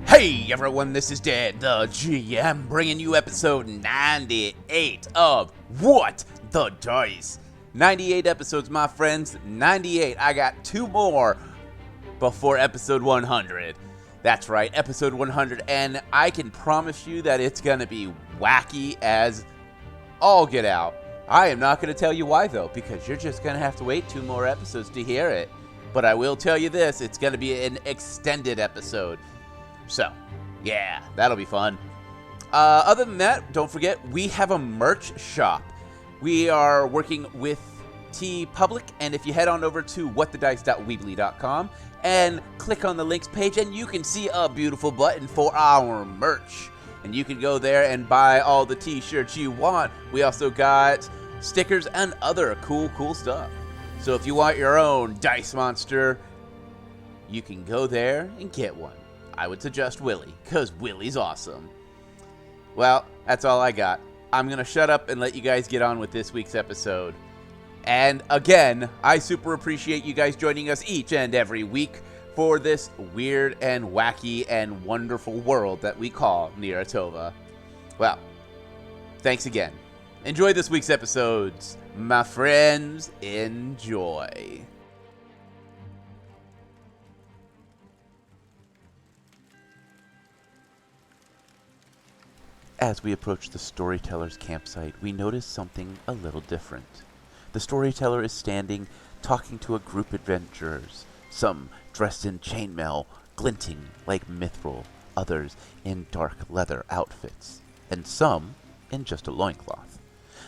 Hey everyone, this is Dad, the GM, bringing you episode 98 of What the Dice. 98 episodes, my friends, 98. I got 2 more before episode 100. That's right, episode 100, and I can promise you that it's going to be wacky as all get out. I am not going to tell you why, though, because you're just going to have to wait 2 more episodes to hear it. But I will tell you this, it's going to be an extended episode. So, yeah, that'll be fun. Other than that, don't forget, we have a merch shop. We are working with TeePublic, and if you head on over to whatthedice.weebly.com and click on the links page, and you can see a beautiful button for our merch. And you can go there and buy all the t-shirts you want. We also got stickers and other cool stuff. So if you want your own dice monster, you can go there and get one. I would suggest Willie, because Willie's awesome. Well, that's all I got. I'm going to shut up and let you guys get on with this week's episode. And again, I super appreciate you guys joining us each and every week for this weird and wacky and wonderful world that we call Niratova. Well, thanks again. Enjoy this week's episodes. My friends, enjoy. As we approach the storyteller's campsite, we notice something a little different. The storyteller is standing, talking to a group of adventurers, some dressed in chainmail, glinting like mithril, others in dark leather outfits, and some in just a loincloth.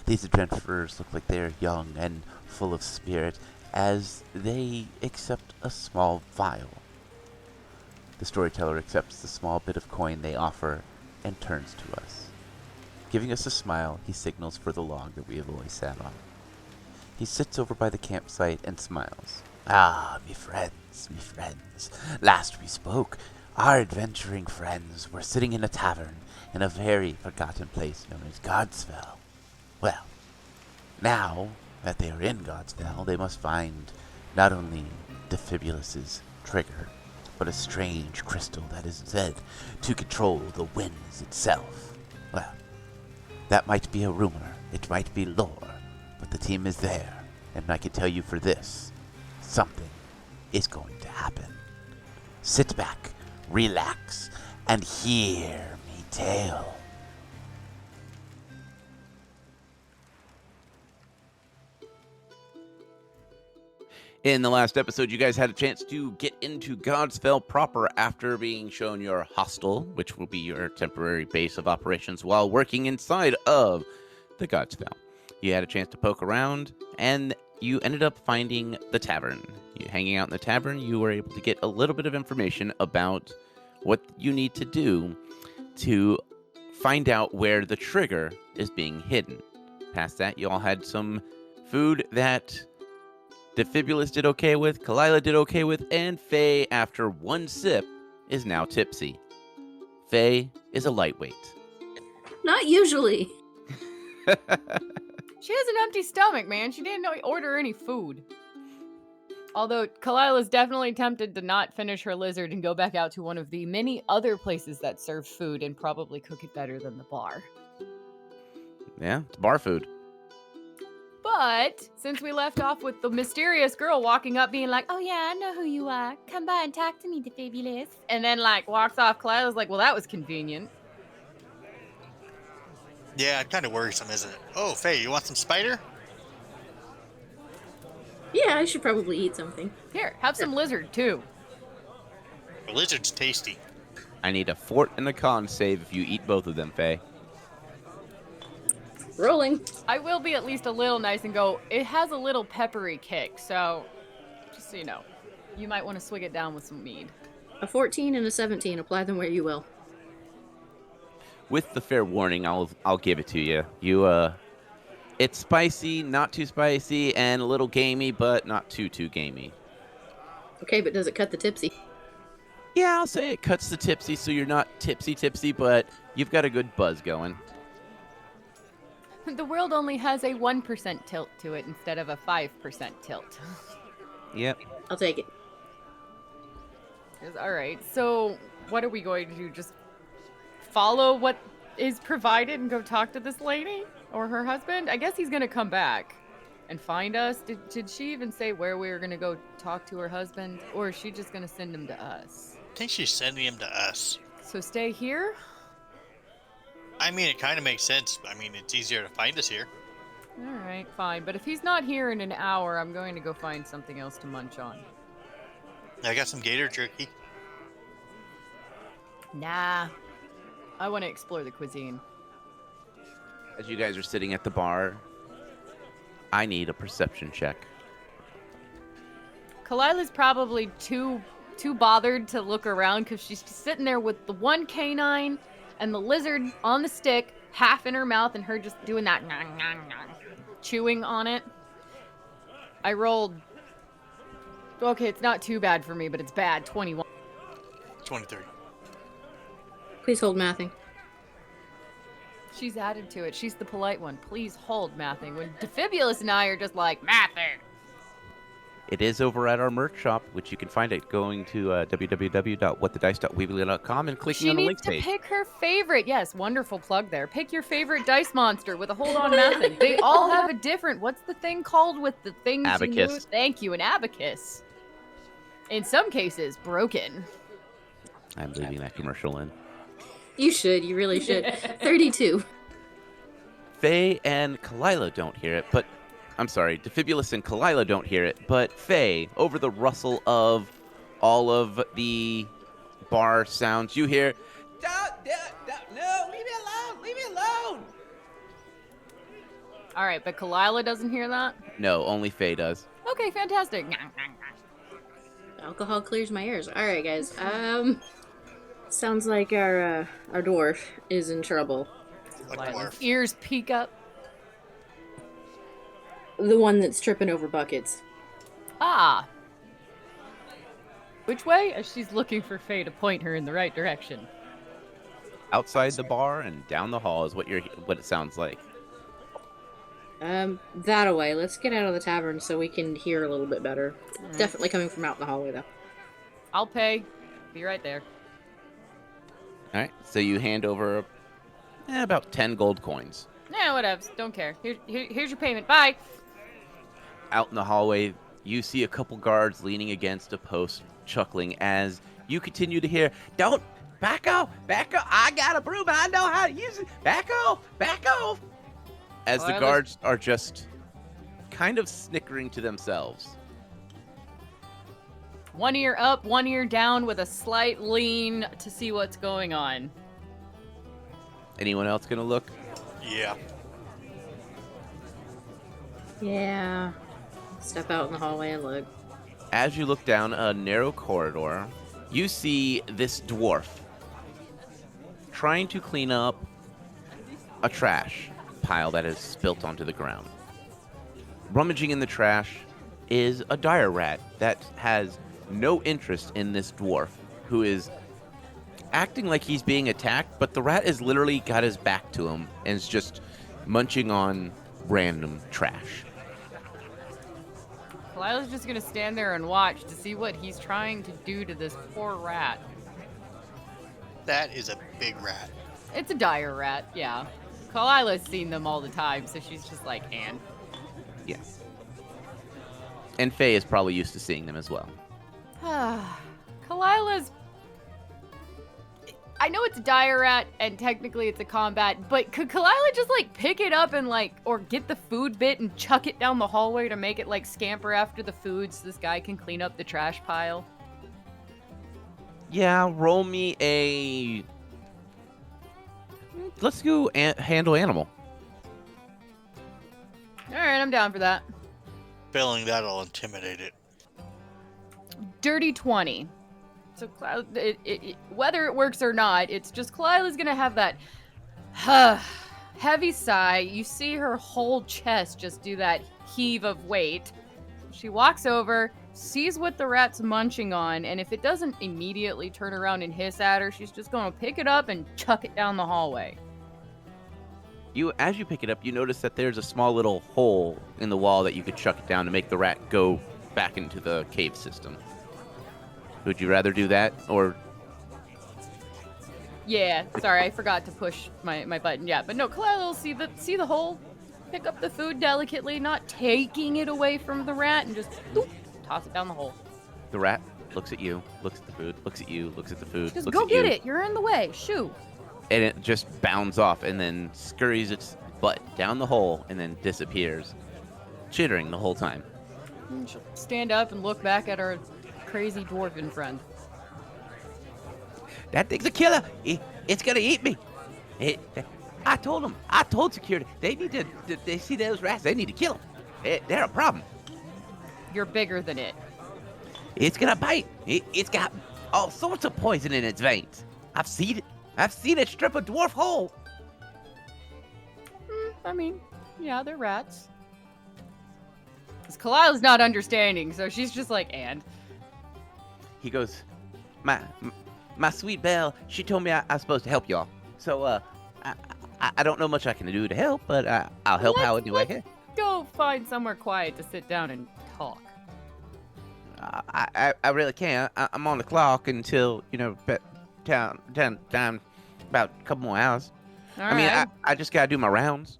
These adventurers look like they are young and full of spirit, as they accept a small vial. The storyteller accepts the small bit of coin they offer and turns to us. Giving us a smile, he signals for the log that we have always sat on. He sits over by the campsite and smiles. Ah, me friends. Last we spoke, our adventuring friends were sitting in a tavern in a very forgotten place known as GodsFell. Well, now that they are in GodsFell, they must find not only Defibulus's trigger, but a strange crystal that is said to control the winds itself. Well, that might be a rumor, it might be lore, but the team is there, and I can tell you for this, something is going to happen. Sit back, relax, and hear me tell. In the last episode, you guys had a chance to get into GodsFell proper after being shown your hostel, which will be your temporary base of operations while working inside of the GodsFell. You had a chance to poke around, and you ended up finding the tavern. Hanging out in the tavern, you were able to get a little bit of information about what you need to do to find out where the trigger is being hidden. Past that, you all had some food that Defibulus did okay with, Kalila did okay with, and Faye, after one sip, is now tipsy. Faye is a lightweight. Not usually. She has an empty stomach, man. She didn't order any food. Although Kalila's definitely tempted to not finish her lizard and go back out to one of the many other places that serve food and probably cook it better than the bar. Yeah, it's bar food. But since we left off with the mysterious girl walking up being like, oh yeah, I know who you are. Come by and talk to me, Defibulus. And then walks off, Kalila's like, well, that was convenient. Yeah, kind of worrisome, isn't it? Oh, Faye, you want some spider? Yeah, I should probably eat something. Here, have some lizard too. The lizard's tasty. I need a fort and a con save if you eat both of them, Faye. Rolling. I will be at least a little nice and go, it has a little peppery kick, so just so you know, you might want to swig it down with some mead. A 14 and a 17. Apply them where you will. With the fair warning, I'll give it to you. It's spicy, not too spicy, and a little gamey, but not too gamey. Okay, but does it cut the tipsy? Yeah, I'll say it cuts the tipsy, so you're not tipsy, but you've got a good buzz going. The world only has a 1% tilt to it instead of a 5% tilt. Yep. I'll take it. Alright, so what are we going to do? Just follow what is provided and go talk to this lady? Or her husband? I guess he's gonna come back and find us. Did she even say where we were gonna go talk to her husband? Or is she just gonna send him to us? I think she's sending him to us. So stay here? I mean, it kind of makes sense. I mean, it's easier to find us here. Alright, fine. But if he's not here in an hour, I'm going to go find something else to munch on. I got some gator jerky. Nah. I want to explore the cuisine. As you guys are sitting at the bar, I need a perception check. Kalila's probably too bothered to look around because she's just sitting there with the one canine and the lizard on the stick, half in her mouth, and her just doing that chewing on it. I rolled... Okay, it's not too bad for me, but it's bad. 21. 23. Please hold mathing. She's added to it. She's the polite one. Please hold mathing. When Defibulous and I are just like, mathing. It is over at our merch shop, which you can find at going to www.whatthedice.weebly.com and clicking She on the needs links to page. pick her favorite. Yes, wonderful plug there. Pick your favorite dice monster with a hold on mathing. They all have a different... What's the thing called with the things you Abacus. move? Thank you, an abacus. In some cases, broken. I'm leaving that commercial in. You should. You really should. 32. Faye and Kalila don't hear it, but... I'm sorry, Defibulous and Kalila don't hear it, but Faye, over the rustle of all of the bar sounds, you hear, no, leave me alone, leave me alone. All right, but Kalila doesn't hear that? No, only Faye does. Okay, fantastic. Alcohol clears my ears. All right, guys. Sounds like our dwarf is in trouble. What dwarf? Ears peek up. The one that's tripping over buckets. Ah. Which way? As she's looking for Faye to point her in the right direction. Outside the bar and down the hall is what it sounds like. That away. Let's get out of the tavern so we can hear a little bit better. Alright. Definitely coming from out in the hallway, though. I'll pay. Be right there. All right, so you hand over about 10 gold coins. Nah, whatevs. Don't care. Here's your payment. Bye. Out in the hallway, you see a couple guards leaning against a post, chuckling as you continue to hear, "Don't back off, I got a broom, I know how to use it, back off. As the guards are just kind of snickering to themselves. One ear up, one ear down with a slight lean to see what's going on. Anyone else gonna look? Yeah. Yeah. Step out in the hallway and look. As you look down a narrow corridor, you see this dwarf trying to clean up a trash pile that is spilt onto the ground. Rummaging in the trash is a dire rat that has no interest in this dwarf, who is acting like he's being attacked, but the rat has literally got his back to him and is just munching on random trash. Kalila's just gonna stand there and watch to see what he's trying to do to this poor rat. That is a big rat. It's a dire rat, yeah. Kalila's seen them all the time, so she's just like, and. Yes. And Faye is probably used to seeing them as well. Kalila's... I know it's a dire rat, and technically it's a combat, but could Kalila just, like, pick it up and, like, or get the food bit and chuck it down the hallway to make it, like, scamper after the food so this guy can clean up the trash pile? Yeah, roll me a... Let's go handle animal. Alright, I'm down for that. Feeling that'll intimidate it. Dirty 20. So whether it works or not, it's just Kalila's gonna have that heavy sigh. You see her whole chest just do that heave of weight. She walks over, sees what the rat's munching on, and if it doesn't immediately turn around and hiss at her, she's just gonna pick it up and chuck it down the hallway. As you pick it up, you notice that there's a small little hole in the wall that you could chuck it down to make the rat go back into the cave system. Would you rather do that, or? Yeah, sorry, I forgot to push my button. Yeah, but no, Kalila will see the hole, pick up the food delicately, not taking it away from the rat, and just doop, toss it down the hole. The rat looks at you, looks at the food, looks at you, looks at the food, Just looks go at get you, it. You're in the way. Shoo. and it just bounds off and then scurries its butt down the hole and then disappears, chittering the whole time. And she'll stand up and look back at her crazy dwarven friend. That thing's a killer. It's gonna eat me. I told security. They need to. They see those rats. They need to kill them. They're a problem. You're bigger than it. It's gonna bite. It's got all sorts of poison in its veins. I've seen it. I've seen it strip a dwarf whole. I mean, yeah, they're rats. Because Kalila's not understanding, so she's just like, and? He goes, my sweet Belle, she told me I was supposed to help y'all. So, I don't know much I can do to help, but I'll help how I do I can. Go find somewhere quiet to sit down and talk. I really can't. I'm on the clock until, down about a couple more hours. All right. I just gotta do my rounds.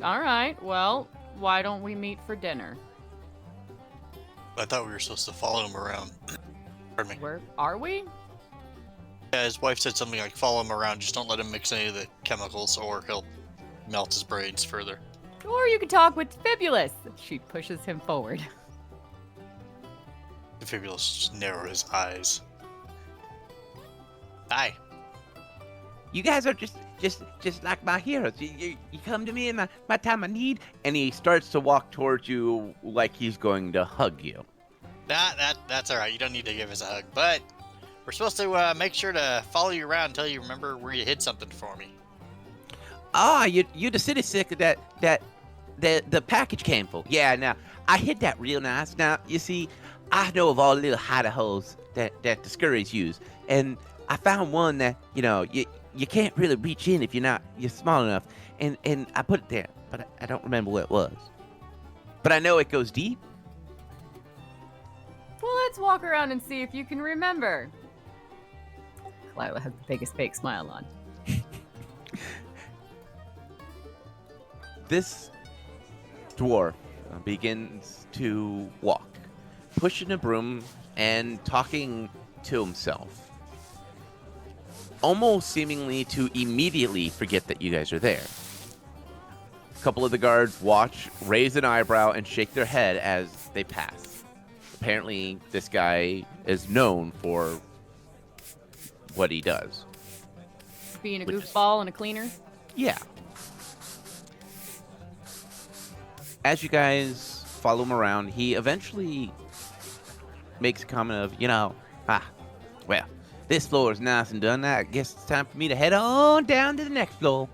All right. Well, why don't we meet for dinner? I thought we were supposed to follow him around. Pardon me. Where are we? Yeah, his wife said something like follow him around, just don't let him mix any of the chemicals or he'll melt his brains further. Or you could talk with Fibulus. She pushes him forward. The Fibulous just narrow his eyes. Hi. You guys are just like my heroes. You come to me in my time of need, and he starts to walk towards you like he's going to hug you. That's all right. You don't need to give us a hug, but we're supposed to make sure to follow you around until you remember where you hid something for me. Ah, you the city sick that the package came for. Yeah, now I hid that real nice. Now you see, I know of all the little hidey holes that the scurries use, and I found one that you can't really reach in if you're small enough, and I put it there, but I don't remember where it was. But I know it goes deep. Well, let's walk around and see if you can remember. Kalila has the biggest fake smile on. This dwarf begins to walk, pushing a broom and talking to himself, almost seemingly to immediately forget that you guys are there. A couple of the guards watch, raise an eyebrow, and shake their head as they pass. Apparently, this guy is known for what he does. Being a goofball and a cleaner? Yeah. As you guys follow him around, he eventually makes a comment of, well, this floor is nice and done. I guess it's time for me to head on down to the next floor.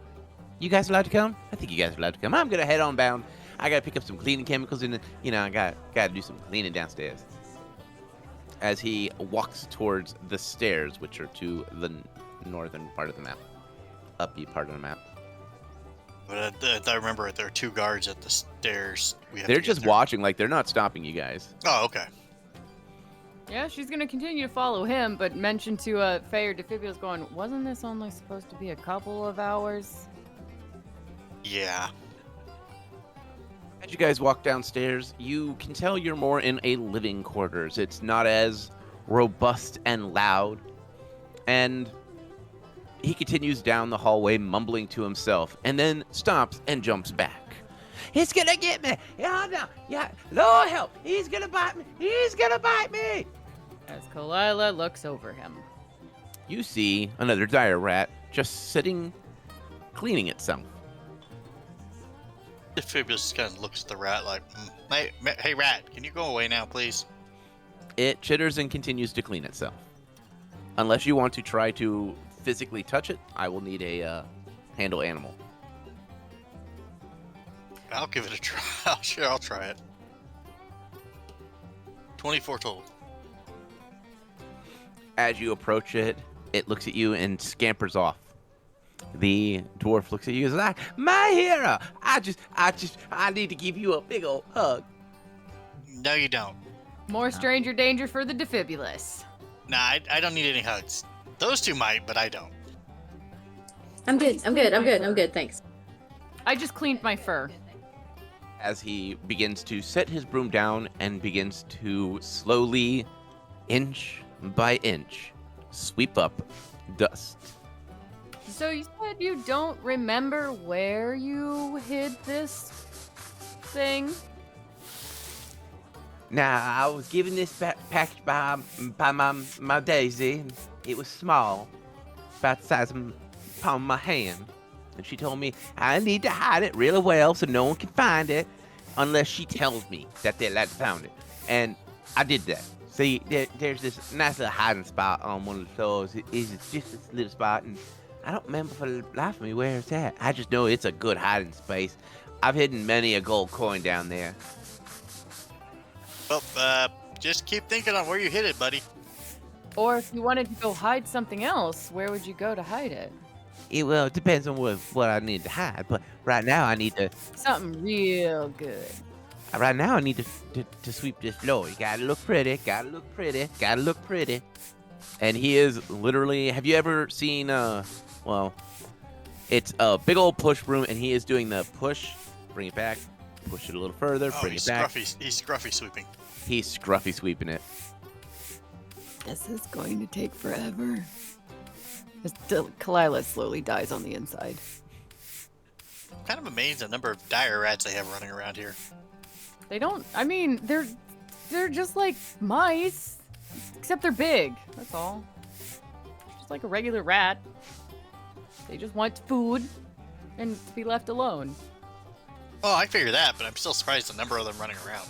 You guys allowed to come? I think you guys are allowed to come. I'm gonna head on down. I gotta pick up some cleaning chemicals and I gotta do some cleaning downstairs. As he walks towards the stairs, which are to the northern part of the map, upbeat part of the map. But I remember there are two guards at the stairs. They're just watching, like they're not stopping you guys. Oh, okay. Yeah, she's gonna continue to follow him, but mention to Faye or Defibulus going, wasn't this only supposed to be a couple of hours? Yeah. As you guys walk downstairs, you can tell you're more in a living quarters. It's not as robust and loud. And he continues down the hallway, mumbling to himself, and then stops and jumps back. He's gonna get me! Yeah, Lord help! He's gonna bite me! He's gonna bite me! As Kalila looks over him. You see another dire rat just sitting, cleaning itself. The Fibulus kind of looks at the rat like, hey, rat, can you go away now, please? It chitters and continues to clean itself. Unless you want to try to physically touch it, I will need a handle animal. I'll give it a try. Sure, I'll try it. 24 total. As you approach it, it looks at you and scampers off. The dwarf looks at you and is like, my hero, I need to give you a big old hug. No, you don't. More stranger danger for the defibulous. Nah, I don't need any hugs. Those two might, but I don't. I'm good, thanks. I just cleaned my fur. As he begins to set his broom down and begins to slowly, inch by inch, sweep up dust. So you said you don't remember where you hid this thing? Now, I was given this package by my Daisy, and it was small, about the size of the palm of my hand. And she told me I need to hide it really well so no one can find it unless she tells me that they found it. And I did that. See, there's this nice little hiding spot on one of the floors. It's just this little spot, and I don't remember for the life of me where it's at. I just know it's a good hiding space. I've hidden many a gold coin down there. Well, just keep thinking on where you hid it, buddy. Or if you wanted to go hide something else, where would you go to hide it? Well, it depends on what I need to hide. But right now, I need to. Something real good. Right now, I need to sweep this floor. You gotta look pretty. Gotta look pretty. Gotta look pretty. And he is literally. Have you ever seen? Well, it's a big old push broom, and he is doing the push. Bring it back. Push it a little further. Bring it back. He's scruffy sweeping. He's scruffy sweeping it. This is going to take forever. Kalila slowly dies on the inside. I'm kind of amazed at the number of dire rats they have running around here. They don't. I mean, they're just like mice, except they're big. That's all. Just like a regular rat. They just want food and to be left alone. Oh, I figure that, but I'm still surprised the number of them running around.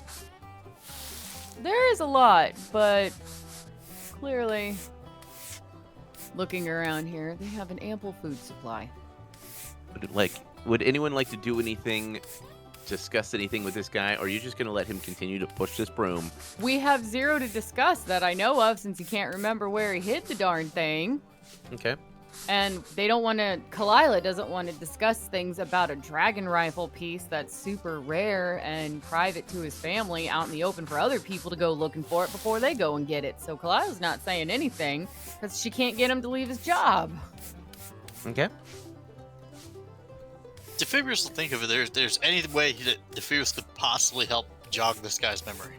There is a lot, but clearly, looking around here, they have an ample food supply. Would anyone like to do anything, discuss anything with this guy, or are you just going to let him continue to push this broom? We have zero to discuss that I know of, since he can't remember where he hid the darn thing. Okay. And they don't want to, Kalila doesn't want to discuss things about a dragon rifle piece that's super rare and private to his family out in the open for other people to go looking for it before they go and get it. So Kalila's not saying anything because she can't get him to leave his job. Okay. Defibulous will think of it. There's any way that Defibulous could possibly help jog this guy's memory.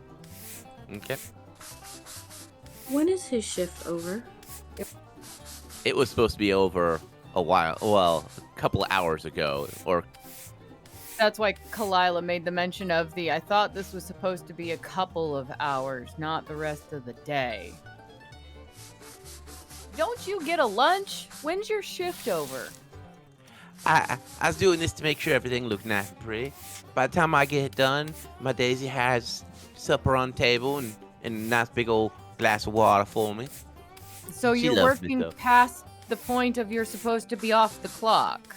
Okay. When is his shift over? It was supposed to be over a couple of hours ago, or... That's why Kalila made the mention of I thought this was supposed to be a couple of hours, not the rest of the day. Don't you get a lunch? When's your shift over? I was doing this to make sure everything looked nice and pretty. By the time I get it done, my Daisy has supper on the table and a nice big old glass of water for me. So She you're loves me, working though. past the point of you're supposed to be off the clock.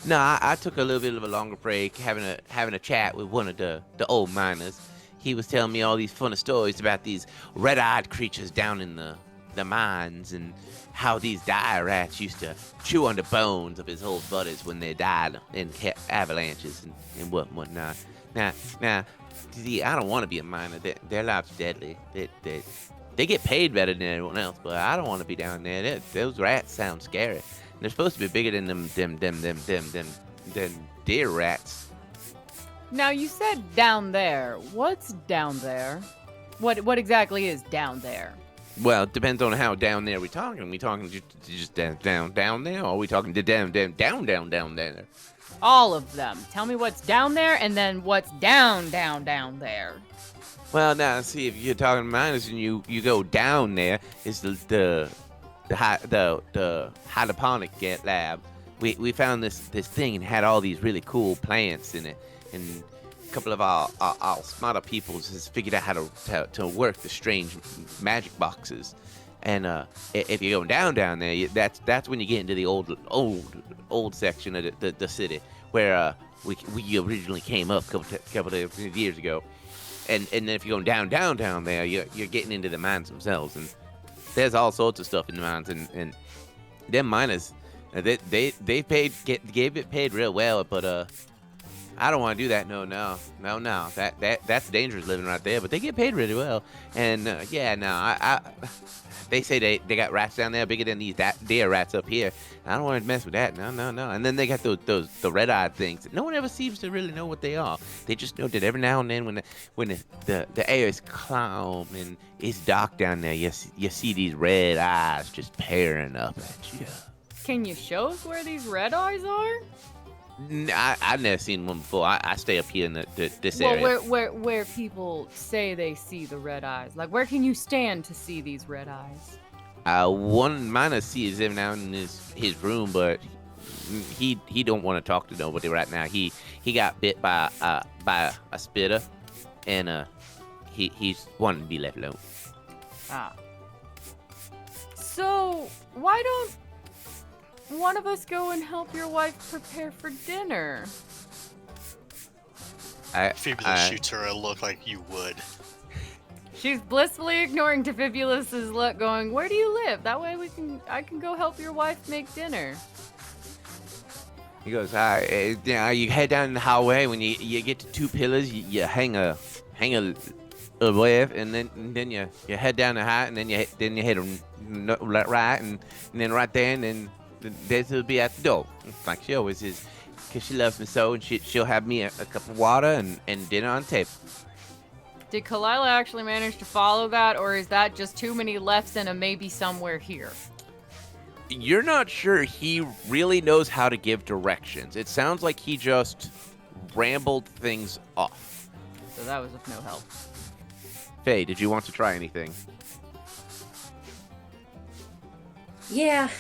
No, I took a little bit of a longer break, having a chat with one of the old miners. He was telling me all these funny stories about these red-eyed creatures down in the mines, and how these dire rats used to chew on the bones of his old buddies when they died in avalanches and whatnot. Now, see, I don't want to be a miner. Their lives are deadly. They get paid better than everyone else, but I don't want to be down there. Those rats sound scary. They're supposed to be bigger than them deer rats. Now you said down there. What's down there? What exactly is down there? Well, it depends on how down there we're talking. Are we talking just down there, or are we talking down there? All of them. Tell me what's down there, and then what's down there. Well, now see, if you're talking miners and you go down there, is the hydroponic lab. We found this thing and had all these really cool plants in it, and a couple of our smarter people has figured out how to work the strange magic boxes. And if you're going down there, that's when you get into the old section of the city where we originally came up a couple of years ago. And then if you're going down there, you're getting into the mines themselves, and there's all sorts of stuff in the mines, and them miners, They gave it paid real well, but I don't want to do that. No. That's dangerous living right there. But they get paid really well, and they say they got rats down there bigger than these deer rats up here. I don't want to mess with that. No. And then they got the red-eyed things. No one ever seems to really know what they are. They just know that every now and then when the air is calm and it's dark down there, you see these red eyes just peering up at you. Can you show us where these red eyes are? I've never seen one before. I stay up here in this well, area. where people say they see the red eyes. Like, where can you stand to see these red eyes? One mine I see is every now and then in his room, but he don't want to talk to nobody right now. He got bit by a spitter, and he's wanting to be left alone. Ah. So why don't one of us go and help your wife prepare for dinner? Fibula shoots her a look like you would. She's blissfully ignoring Tephibulus's look, going, "Where do you live? That way I can go help your wife make dinner." He goes, you head down the hallway. When you get to two pillars, you hang a left, and then you head down the height, and then you head right, and then right there, and then there'll be at the door, like she always is, because she loves me so, and she'll have me a cup of water and dinner on the table. Did Kalila actually manage to follow that, or is that just too many lefts and a maybe somewhere here? You're not sure he really knows how to give directions. It sounds like he just rambled things off. So that was of no help. Faye, did you want to try anything? Yeah,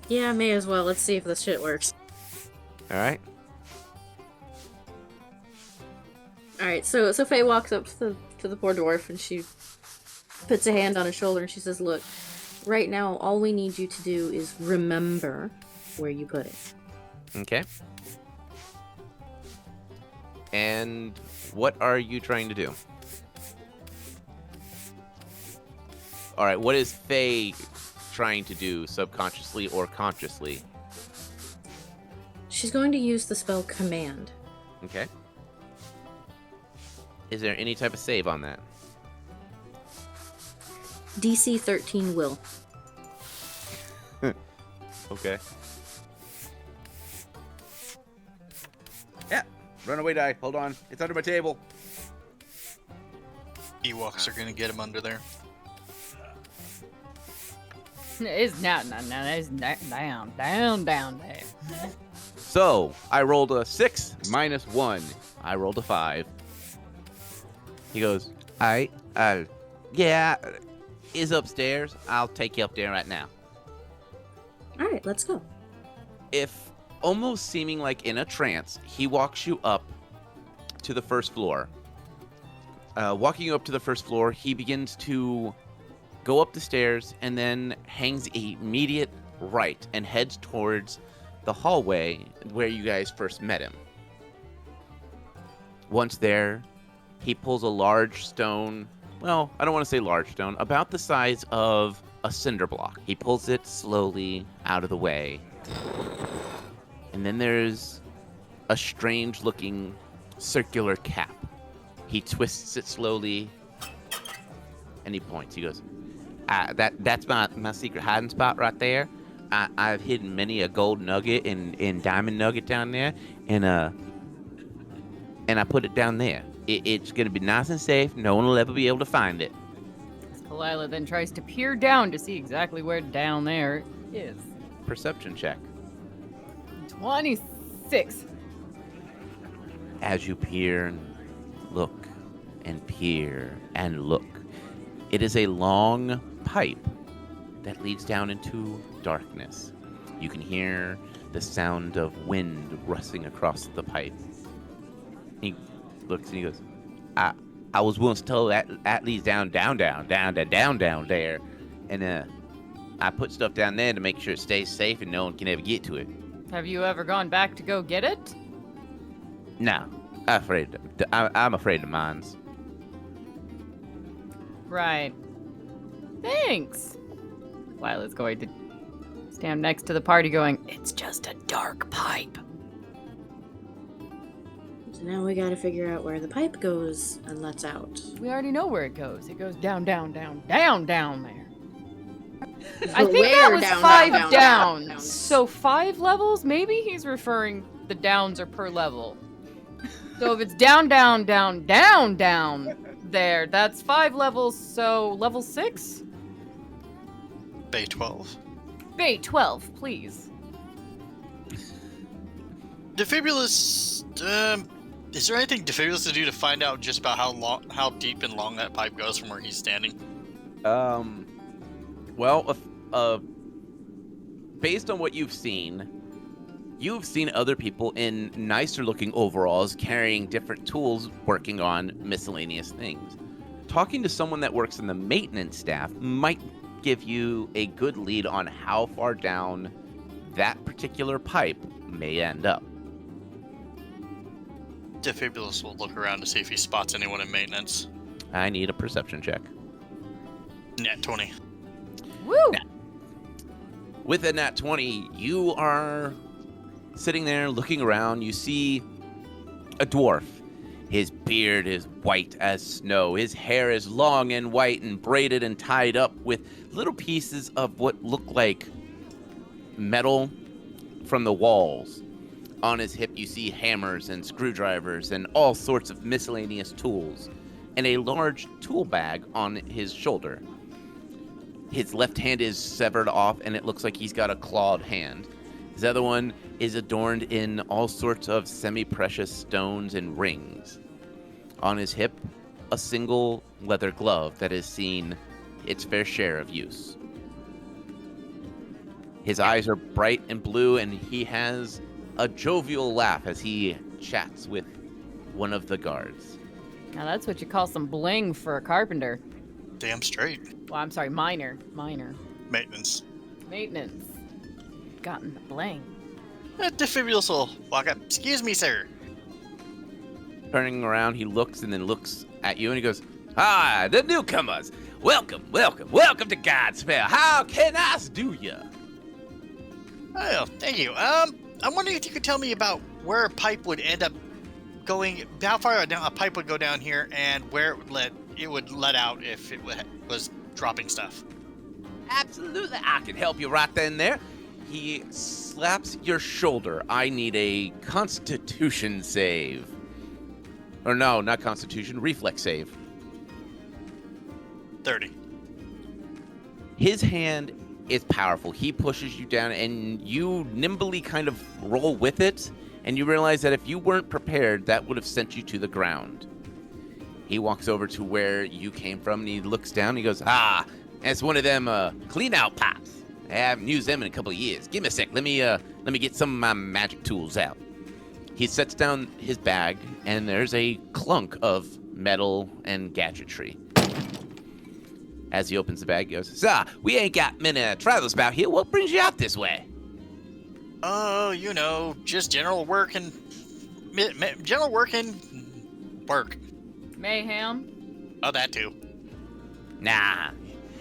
may as well. Let's see if this shit works. All right. Alright, so Faye walks up to the poor dwarf and she puts a hand on his shoulder and she says, "Look, right now all we need you to do is remember where you put it." Okay. And what are you trying to do? All right, what is Faye trying to do, subconsciously or consciously? She's going to use the spell Command. Okay. Is there any type of save on that? DC 13 will. Okay. Yeah. Runaway die. Hold on. It's under my table. Ewoks are gonna get him under there. It's not. It's down there. So, I rolled a 6 minus 1. I rolled a 5. He goes, "Alright, yeah, is upstairs. I'll take you up there right now." Alright, let's go. If almost seeming like in a trance, he walks you up to the first floor. Walking you up to the first floor, he begins to go up the stairs and then hangs immediate right and heads towards the hallway where you guys first met him. Once there, he pulls a large stone, well, I don't want to say large stone, about the size of a cinder block. He pulls it slowly out of the way. And then there's a strange-looking circular cap. He twists it slowly, and he points. He goes, that's my secret hiding spot right there. I've hidden many a gold nugget and diamond nugget down there, and I put it down there. It's going to be nice and safe. No one will ever be able to find it. Kalila then tries to peer down to see exactly where down there is. Perception check. 26. As you peer and look and peer and look, it is a long pipe that leads down into darkness. You can hear the sound of wind rustling across the pipe. He looks and he goes, I was once told that leads down there, and I put stuff down there to make sure it stays safe and no one can ever get to it. Have you ever gone back to go get it? No, I'm afraid of mines. Right. Thanks. Lila's going to Stand next to the party going, it's just a dark pipe. So now we gotta figure out where the pipe goes and lets out. We already know where it goes. It goes down, down, down, down, down there. I But think that where was down, 5 down, downs. down? So 5 levels? Maybe he's referring the downs are per level. So if it's down, down, down, down, down there, that's 5 levels, so level 6? Bay 12. Bay 12, please. Defibulous, is there anything Defibulous to do to find out just about how deep and long that pipe goes from where he's standing? Well, based on what you've seen other people in nicer looking overalls carrying different tools working on miscellaneous things. Talking to someone that works in the maintenance staff might give you a good lead on how far down that particular pipe may end up. Defibulous will look around to see if he spots anyone in maintenance. I need a perception check. Nat 20. Woo! With a nat 20, you are sitting there looking around. You see a dwarf. His beard is white as snow. His hair is long and white and braided and tied up with little pieces of what look like metal from the walls. On his hip, you see hammers and screwdrivers and all sorts of miscellaneous tools, and a large tool bag on his shoulder. His left hand is severed off, and it looks like he's got a clawed hand. His other one is adorned in all sorts of semi-precious stones and rings. On his hip, a single leather glove that has seen its fair share of use. His eyes are bright and blue, and he has a jovial laugh as he chats with one of the guards. Now that's what you call some bling for a carpenter. Damn straight. Well, I'm sorry, miner. Maintenance. Maintenance. Gotten the bling. Defibulous will walk up. Excuse me, sir. Turning around, he looks and then looks at you and he goes, "Ah, the newcomers! Welcome, welcome, welcome to GodsFell. How can I do you?" Oh, thank you. I'm wondering if you could tell me about where a pipe would end up going, how far a pipe would go down here, and where it would let out if it was dropping stuff. Absolutely, I can help you right then and there. He slaps your shoulder. I need a Constitution save. Or no, not Constitution, Reflex save. 30. His hand is powerful. He pushes you down, and you nimbly kind of roll with it, and you realize that if you weren't prepared, that would have sent you to the ground. He walks over to where you came from, and he looks down, and he goes, "Ah, that's one of them clean-out pipes. I haven't used them in a couple of years. Give me a sec. Let me get some of my magic tools out." He sets down his bag, and there's a clunk of metal and gadgetry. As he opens the bag, he goes, "Sir, we ain't got many travelers about here. What brings you out this way?" Oh, you know, just general work and work. Mayhem. Oh, that too. Nah,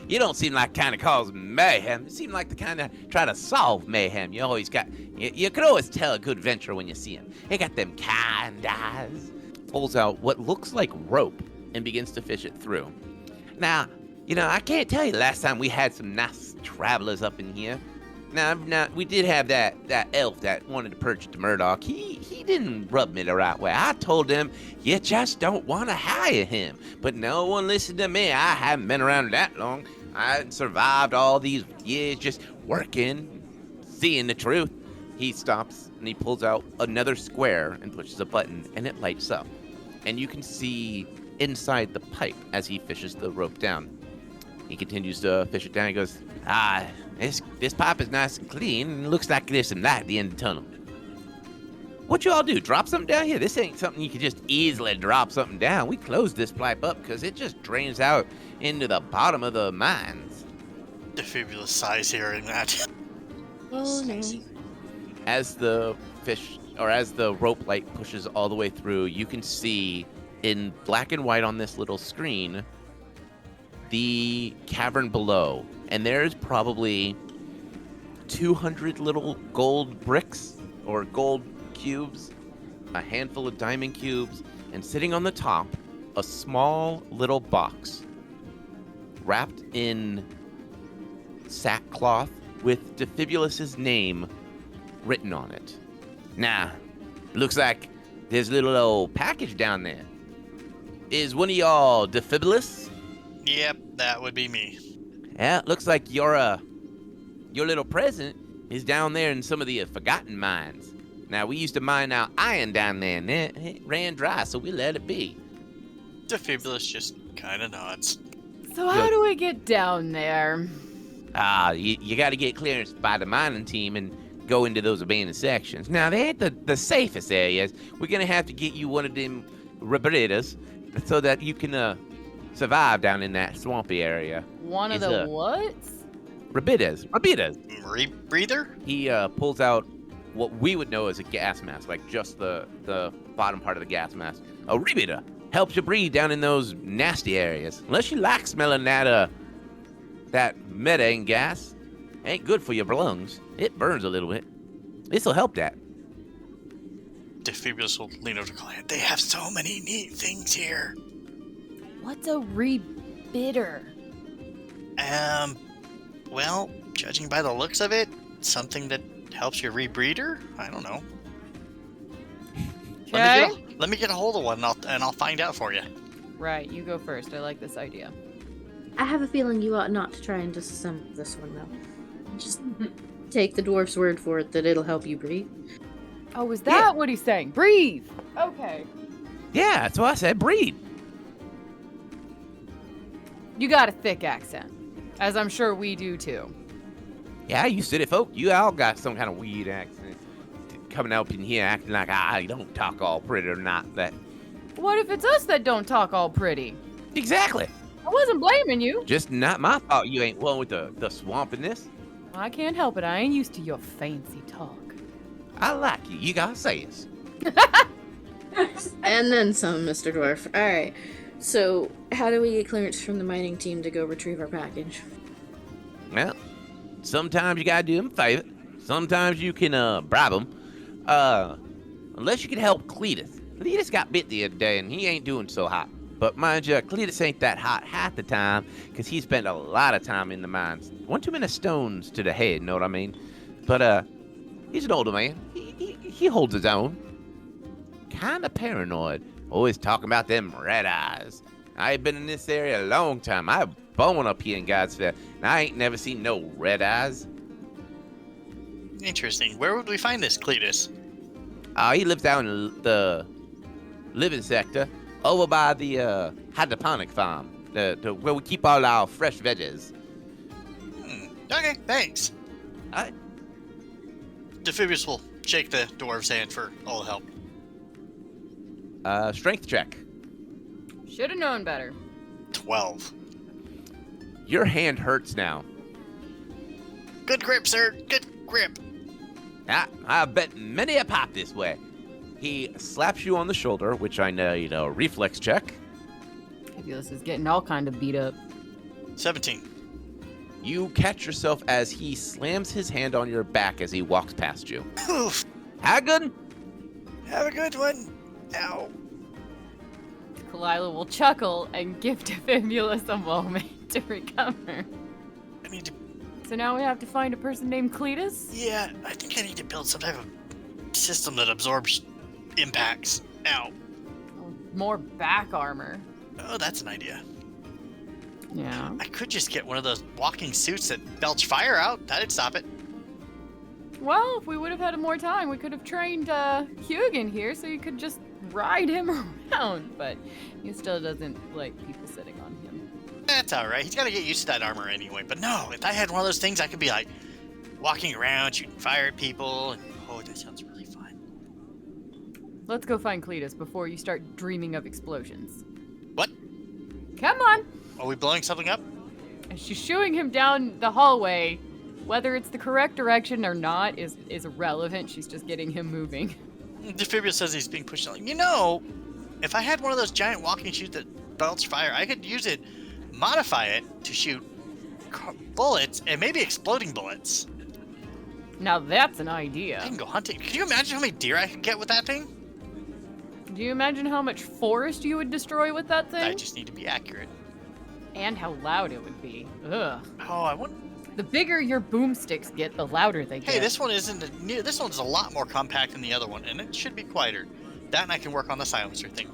you don't seem like kind of cause mayhem. You seem like the kind of try to solve mayhem. You can always tell a good adventurer when you see him. He got them kind eyes. Pulls out what looks like rope and begins to fish it through. Now, I can't tell you the last time we had some nice travelers up in here. Now, we did have that elf that wanted to purchase the Murdoch. He didn't rub me the right way. I told him, you just don't want to hire him. But no one listened to me. I haven't been around that long. I survived all these years just working, seeing the truth. He stops, and he pulls out another square and pushes a button, and it lights up. And you can see inside the pipe as he fishes the rope down. He continues to fish it down. He goes, this pipe is nice and clean, and looks like there's some light at the end of the tunnel. What you all do? Drop something down here? This ain't something you can just easily drop something down. We closed this pipe up because it just drains out into the bottom of the mines. Defibulous sighs hearing that. Oh no. As the rope light pushes all the way through, you can see in black and white on this little screen the cavern below. And there's probably 200 little gold bricks or gold cubes, a handful of diamond cubes, and sitting on the top, a small little box wrapped in sackcloth with Defibulus's name written on it. Nah, looks like there's a little old package down there. Is one of y'all Defibulus? Yep, that would be me. Yeah, it looks like your little present is down there in some of the forgotten mines. Now, we used to mine out iron down there, and it ran dry, so we let it be. Defibulus just kind of nods. So how do we get down there? You got to get clearance by the mining team and go into those abandoned sections. Now, they ain't the safest areas. We're going to have to get you one of them rebreeders so that you can survive down in that swampy area. One of the what? Rebreeders. Rebreather? He pulls out what we would know as a gas mask, like just the bottom part of the gas mask. A rebreather helps you breathe down in those nasty areas. Unless you like smelling that methane gas, ain't good for your lungs. It burns a little bit. This'll help that. Defibulus will lean over to Clan. They have so many neat things here. What's a rebidder? Well, judging by the looks of it, something that helps your rebreather? I don't know. Okay. Let me get a hold of one and I'll find out for you. Right, you go first. I like this idea. I have a feeling you ought not to try and disassemble this one, though. Just take the dwarf's word for it that it'll help you breathe. Oh, is that what he's saying? Breathe! Okay. Yeah, that's what I said. Breathe. You got a thick accent, as I'm sure we do too. Yeah, you city folk, you all got some kind of weird accent coming up in here acting like, you don't talk all pretty or not that. What if it's us that don't talk all pretty? Exactly. I wasn't blaming you. Just not my fault you ain't one with the swamp in this. I can't help it. I ain't used to your fancy talk. I like you. You gotta say it. And then some, Mr. Dwarf. Alright, so how do we get clearance from the mining team to go retrieve our package? Well, sometimes you gotta do them a favor. Sometimes you can bribe them. Unless you can help Cletus. Cletus got bit the other day and he ain't doing so hot. But mind you, Cletus ain't that hot half the time because he spent a lot of time in the mines. One too many stones to the head, know what I mean? But he's an older man. He holds his own. Kinda paranoid. Always talking about them red eyes. I ain't been in this area a long time. I born up here in GodsFell, and I ain't never seen no red eyes. Interesting. Where would we find this Cletus? He lives down in the living sector, over by the hydroponic farm, where we keep all our fresh veggies. Okay, thanks. Alright. Defibulus will shake the dwarf's hand for all the help. Strength check. Should have known better. 12. Your hand hurts now. Good grip, sir. Good grip. I bet many a pop this way. He slaps you on the shoulder, which I need a reflex check. Fabulous is getting all kind of beat up. 17. You catch yourself as he slams his hand on your back as he walks past you. Oof. How good? Have a good one. Ow. Kalila will chuckle and give Defibulus a moment to recover. I need to... So now we have to find a person named Cletus? Yeah, I think I need to build some type of system that absorbs impacts. Ow. Oh, more back armor. Oh, that's an idea. Yeah. I could just get one of those walking suits that belch fire out. That'd stop it. Well, if we would have had more time, we could have trained Hugin here so you could just ride him around. But he still doesn't like people sitting on him. That's alright. He's got to get used to that armor anyway. But no, if I had one of those things, I could be like walking around, shooting fire at people. And, oh, that sounds really fun. Let's go find Cletus before you start dreaming of explosions. What? Come on! Are we blowing something up? And she's shooing him down the hallway. Whether it's the correct direction or not is irrelevant. She's just getting him moving. Defibulus says he's being pushed along. You know, if I had one of those giant walking shoes that belch fire, I could use it, modify it to shoot bullets and maybe exploding bullets. Now that's an I idea. can go hunting. Can you imagine how many deer I could get with that thing? Do you imagine how much forest you would destroy with that thing? I just need to be accurate. And how loud it would be. Ugh. Oh, I want. The bigger your boomsticks get, the louder they get. Hey, this one isn't. This one's a lot more compact than the other one, and it should be quieter. That, and I can work on the silencer thing.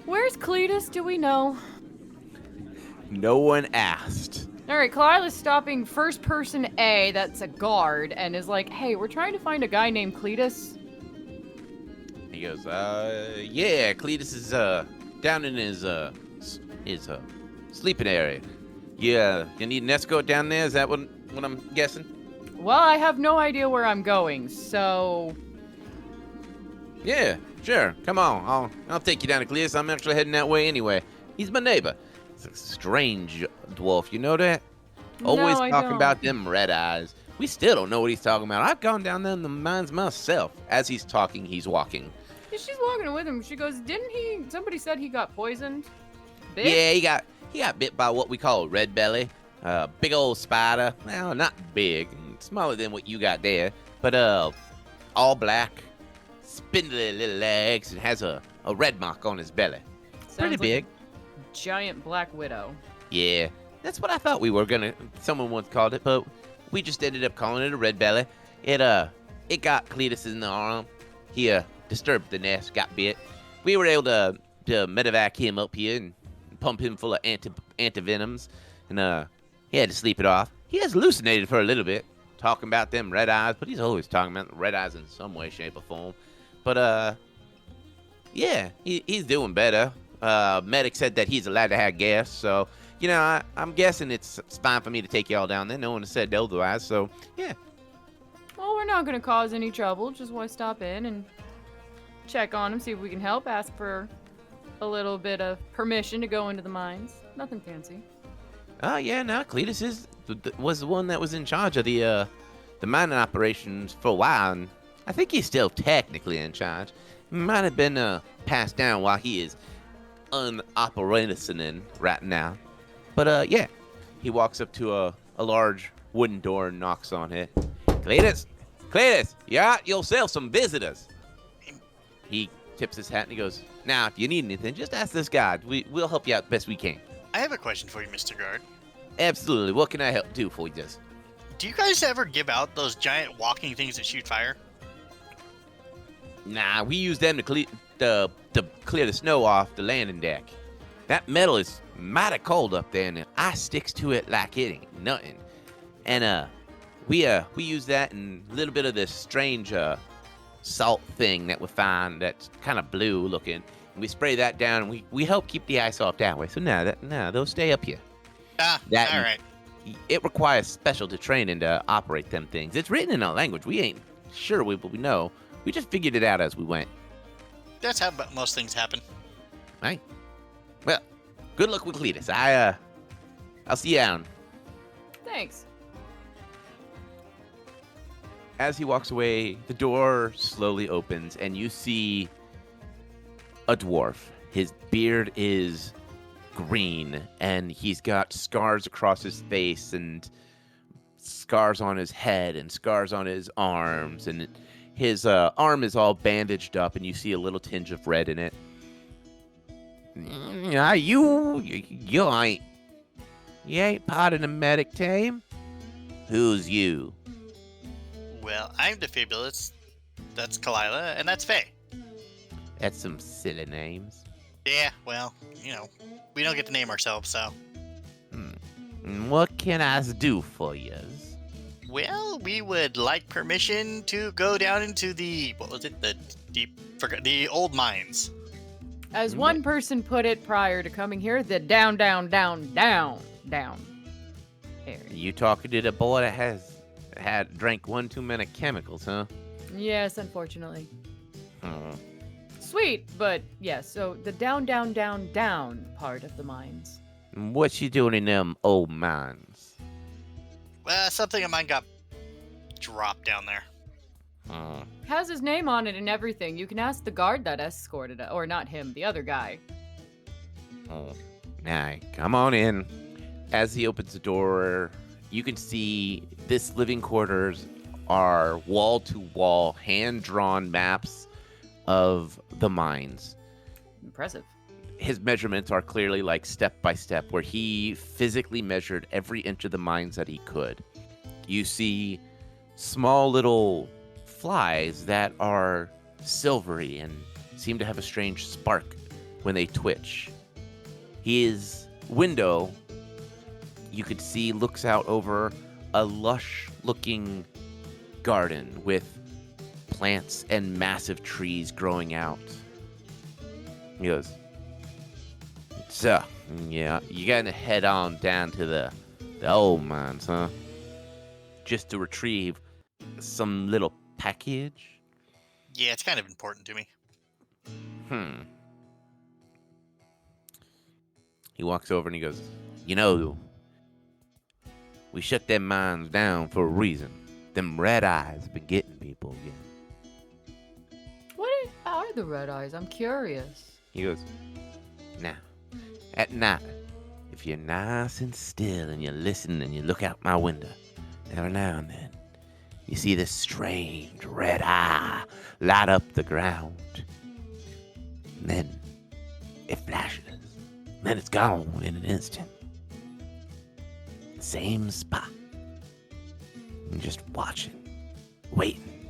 Where's Cletus? Do we know? No one asked. All right, Kalila's stopping first person A, that's a guard, and is like, hey, we're trying to find a guy named Cletus. He goes, yeah, Cletus is, down in his sleeping area. Yeah, you need an escort down there? Is that what I'm guessing? Well, I have no idea where I'm going, so... Yeah, sure. Come on. I'll take you down to Cletus. I'm actually heading that way anyway. He's my neighbor. He's a strange dwarf, you know that? Always I talking don't. about them red eyes. We still don't know what he's talking about. I've gone down there in the mines myself. As he's talking, he's walking. Yeah, she's walking with him. She goes, didn't he... Somebody said he got poisoned? Bit? Yeah, he got bit by what we call a red belly. Big old spider. Well, not big. Smaller than what you got there. But, all black. Spindly little legs. And has a red mark on his belly. Sounds Pretty like big. a giant black widow. Yeah, that's what I thought we were gonna. Someone once called it, but we just ended up calling it a red belly. It got Cletus in the arm. He disturbed the nest, got bit. We were able to medevac him up here and pump him full of antivenoms, and he had to sleep it off. He has hallucinated for a little bit, talking about them red eyes, but he's always talking about the red eyes in some way, shape, or form. But yeah, he's doing better. Medic said that he's allowed to have guests, so, you know, I'm guessing it's fine for me to take y'all down there. No one has said otherwise, so, yeah. Well, we're not going to cause any trouble. Just want to stop in and check on him, see if we can help, ask for a little bit of permission to go into the mines. Nothing fancy. Oh, yeah, no, Cletus was the one that was in charge of the mining operations for a while, and I think he's still technically in charge. He might have been passed down while he is unoperationing right now. But, yeah, he walks up to a large wooden door and knocks on it. Cletus, you got yourself some visitors. He tips his hat and he goes, now, if you need anything, just ask this guy. We'll help you out best we can. I have a question for you, Mr. Guard. Absolutely. What can I do for you? Do you guys ever give out those giant walking things that shoot fire? Nah, we use them to clear the snow off the landing deck. That metal is mighty cold up there, and the ice sticks to it like it ain't nothing. And we use that and a little bit of this strange salt thing that we find that's kind of blue looking. And we spray that down, and we help keep the ice off that way. So now they'll stay up here. All right. It requires specialty training to operate them things. It's written in our language. We ain't sure we know. We just figured it out as we went. That's how most things happen. Right? Well, good luck with Cletus. I'll see you down. Thanks. As he walks away, the door slowly opens, and you see a dwarf. His beard is green, and he's got scars across his face, and scars on his head, and scars on his arms, and his arm is all bandaged up, and you see a little tinge of red in it. You ain't part of the medic team? Who's you? Well, I'm Defibulous. That's Kalila, and that's Faye. That's some silly names. Yeah, well, we don't get to name ourselves, so. What can I do for you? Well, we would like permission to go down into the old mines. As one person put it prior to coming here, the down area. You talking to the boy that had drank one too many chemicals, huh? Yes, unfortunately. Sweet, but yes, so the down part of the mines. What you doing in them old mines? Well, something of mine got dropped down there. Has his name on it and everything. You can ask the guard that escorted it, or not him, the other guy. Nah, come on in. As he opens the door, you can see this living quarters are wall-to-wall, hand-drawn maps of the mines. Impressive. His measurements are clearly like step by step, where he physically measured every inch of the mines that he could. You see small little flies that are silvery and seem to have a strange spark when they twitch. His window, you could see, looks out over a lush-looking garden with plants and massive trees growing out. He goes, so, yeah, you gotta head on down to the old mines, huh? Just to retrieve some little package? Yeah, it's kind of important to me. He walks over and he goes, you know, we shut them mines down for a reason. Them red eyes been getting people again. What are the red eyes? I'm curious. He goes, now, at night, if you're nice and still and you listen and you look out my window, every now and then, you see this strange red eye light up the ground. And then it flashes. Then it's gone in an instant. Same spot. And just watching, waiting.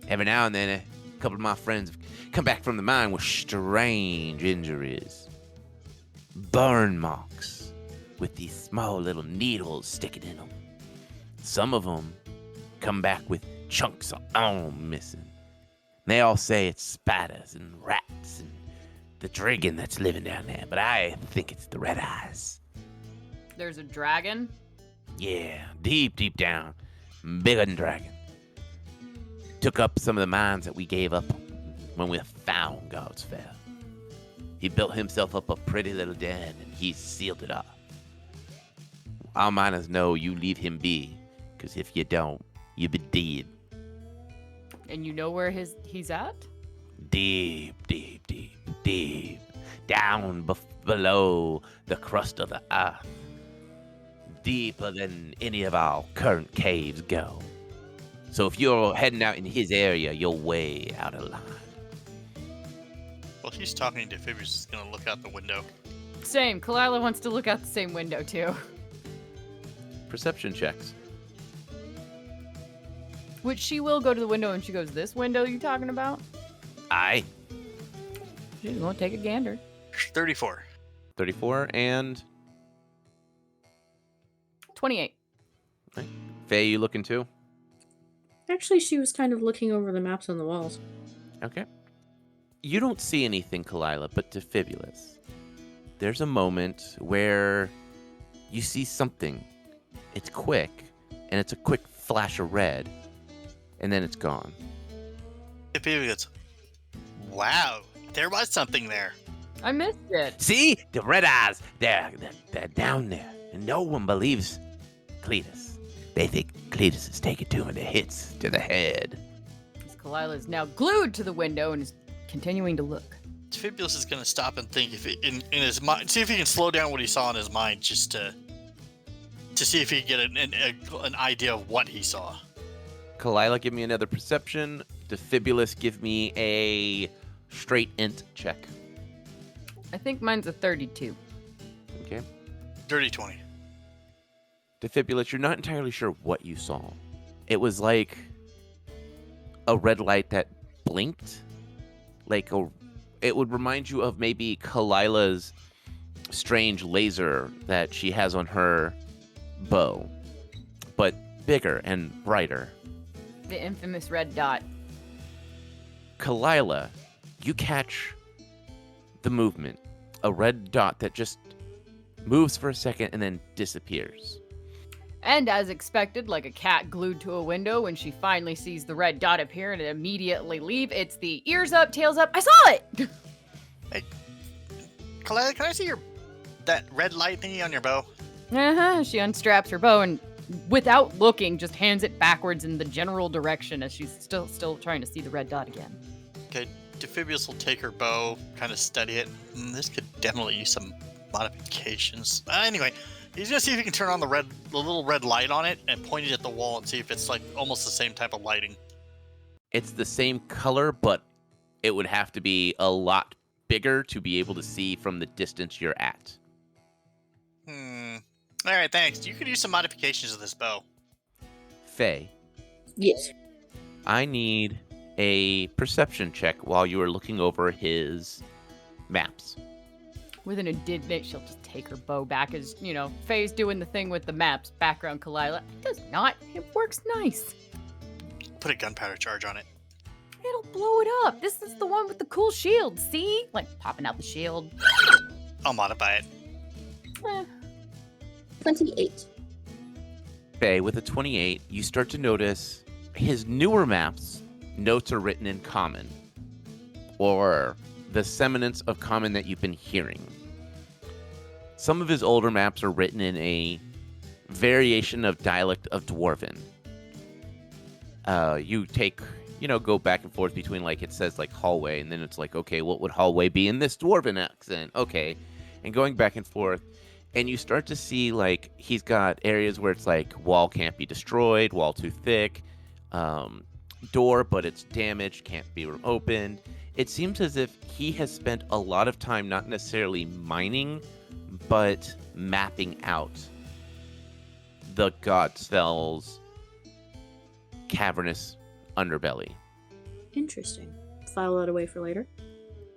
Every now and then, a couple of my friends come back from the mine with strange injuries. Burn marks with these small little needles sticking in them. Some of them come back with chunks of arm missing. They all say it's spiders and rats and the dragon that's living down there, but I think it's the red eyes. There's a dragon? Yeah, deep, deep down. Bigger than dragon. Took up some of the mines that we gave up when we found GodsFell. He built himself up a pretty little den and he sealed it off. Our miners know you leave him be, because if you don't, you be dead. And you know where he's at? Deep, deep, deep, deep. Down below the crust of the earth. Deeper than any of our current caves go. So if you're heading out in his area, you're way out of line. Well, he's talking to Phoebus is going to look out the window. Same. Kalila wants to look out the same window, too. Perception checks. Which she will go to the window and she goes, this window you talking about? Aye. She's going to take a gander. 34. 34 and... 28. Faye, you looking too? Actually, she was kind of looking over the maps on the walls. Okay. You don't see anything, Kalila, but to Fibulus, there's a moment where you see something. It's quick, and it's a quick flash of red, and then it's gone. Phoebus, wow, there was something there. I missed it. See? The red eyes, they're down there, and no one believes Cletus. They think Cletus is taking too many hits to the head. Kalila is now glued to the window and is continuing to look. Phoebus is going to stop and think if in his mind, see if he can slow down what he saw in his mind, just to see if he can get an idea of what he saw. Kalila, give me another perception. Defibulus, give me a straight int check. I think mine's a 32. Okay. Dirty 20. Defibulus, you're not entirely sure what you saw. It was like a red light that blinked. It would remind you of maybe Kalila's strange laser that she has on her bow, but bigger and brighter. The infamous red dot. Kalila, you catch the movement. A red dot that just moves for a second and then disappears. And as expected, like a cat glued to a window, when she finally sees the red dot appear and immediately leave, it's the ears up, tails up. I saw it! Hey, Kalila, can I see that red light thingy on your bow? Uh-huh. She unstraps her bow and, without looking, just hands it backwards in the general direction as she's still trying to see the red dot again. Okay, Phoebus will take her bow, kind of study it. This could definitely use some Modifications. Anyway, he's gonna see if he can turn on the little red light on it and point it at the wall and see if it's like almost the same type of lighting. It's the same color, but it would have to be a lot bigger to be able to see from the distance you're at. All right, thanks. You could use some modifications of this bow. Faye, Yes. I need a perception check while you are looking over his maps. With an indignant, she'll just take her bow back as, Faye's doing the thing with the maps. Background Kalila. It does not. It works nice. Put a gunpowder charge on it. It'll blow it up. This is the one with the cool shield, see? Like, popping out the shield. I'll modify it. 28. Faye, with a 28, you start to notice his newer maps, notes are written in common, or the semblance of common that you've been hearing. Some of his older maps are written in a variation of dialect of Dwarven. You take, go back and forth between, like, it says, like, hallway, and then it's like, okay, what would hallway be in this Dwarven accent? Okay. And going back and forth, and you start to see, like, he's got areas where it's like, wall can't be destroyed, wall too thick, door, but it's damaged, can't be opened. It seems as if he has spent a lot of time not necessarily mining, but mapping out the GodsFell's cavernous underbelly. Interesting. File that away for later.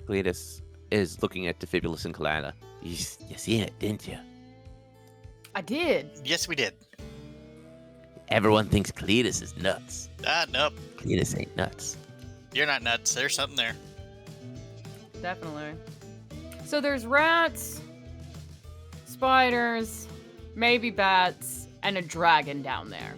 Cletus is looking at Defibulus and Kalila. You seen it, didn't you? I did. Yes, we did. Everyone thinks Cletus is nuts. Nope. Cletus ain't nuts. You're not nuts. There's something there. Definitely. So there's rats, spiders, maybe bats, and a dragon down there.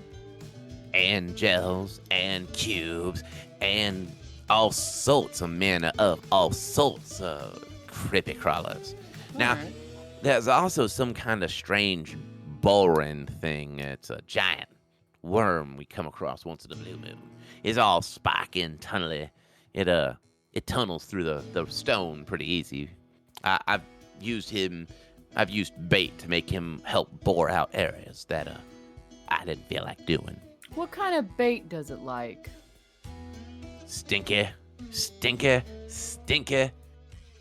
And gels, and cubes, and all sorts of manner of all sorts of creepy crawlers. Now, Alright. there's also some kind of strange boring thing. It's a giant worm we come across once in a blue moon. It's all spiky and tunnely. It tunnels through the stone pretty easy. I've used bait to make him help bore out areas that I didn't feel like doing. What kind of bait does it like? Stinky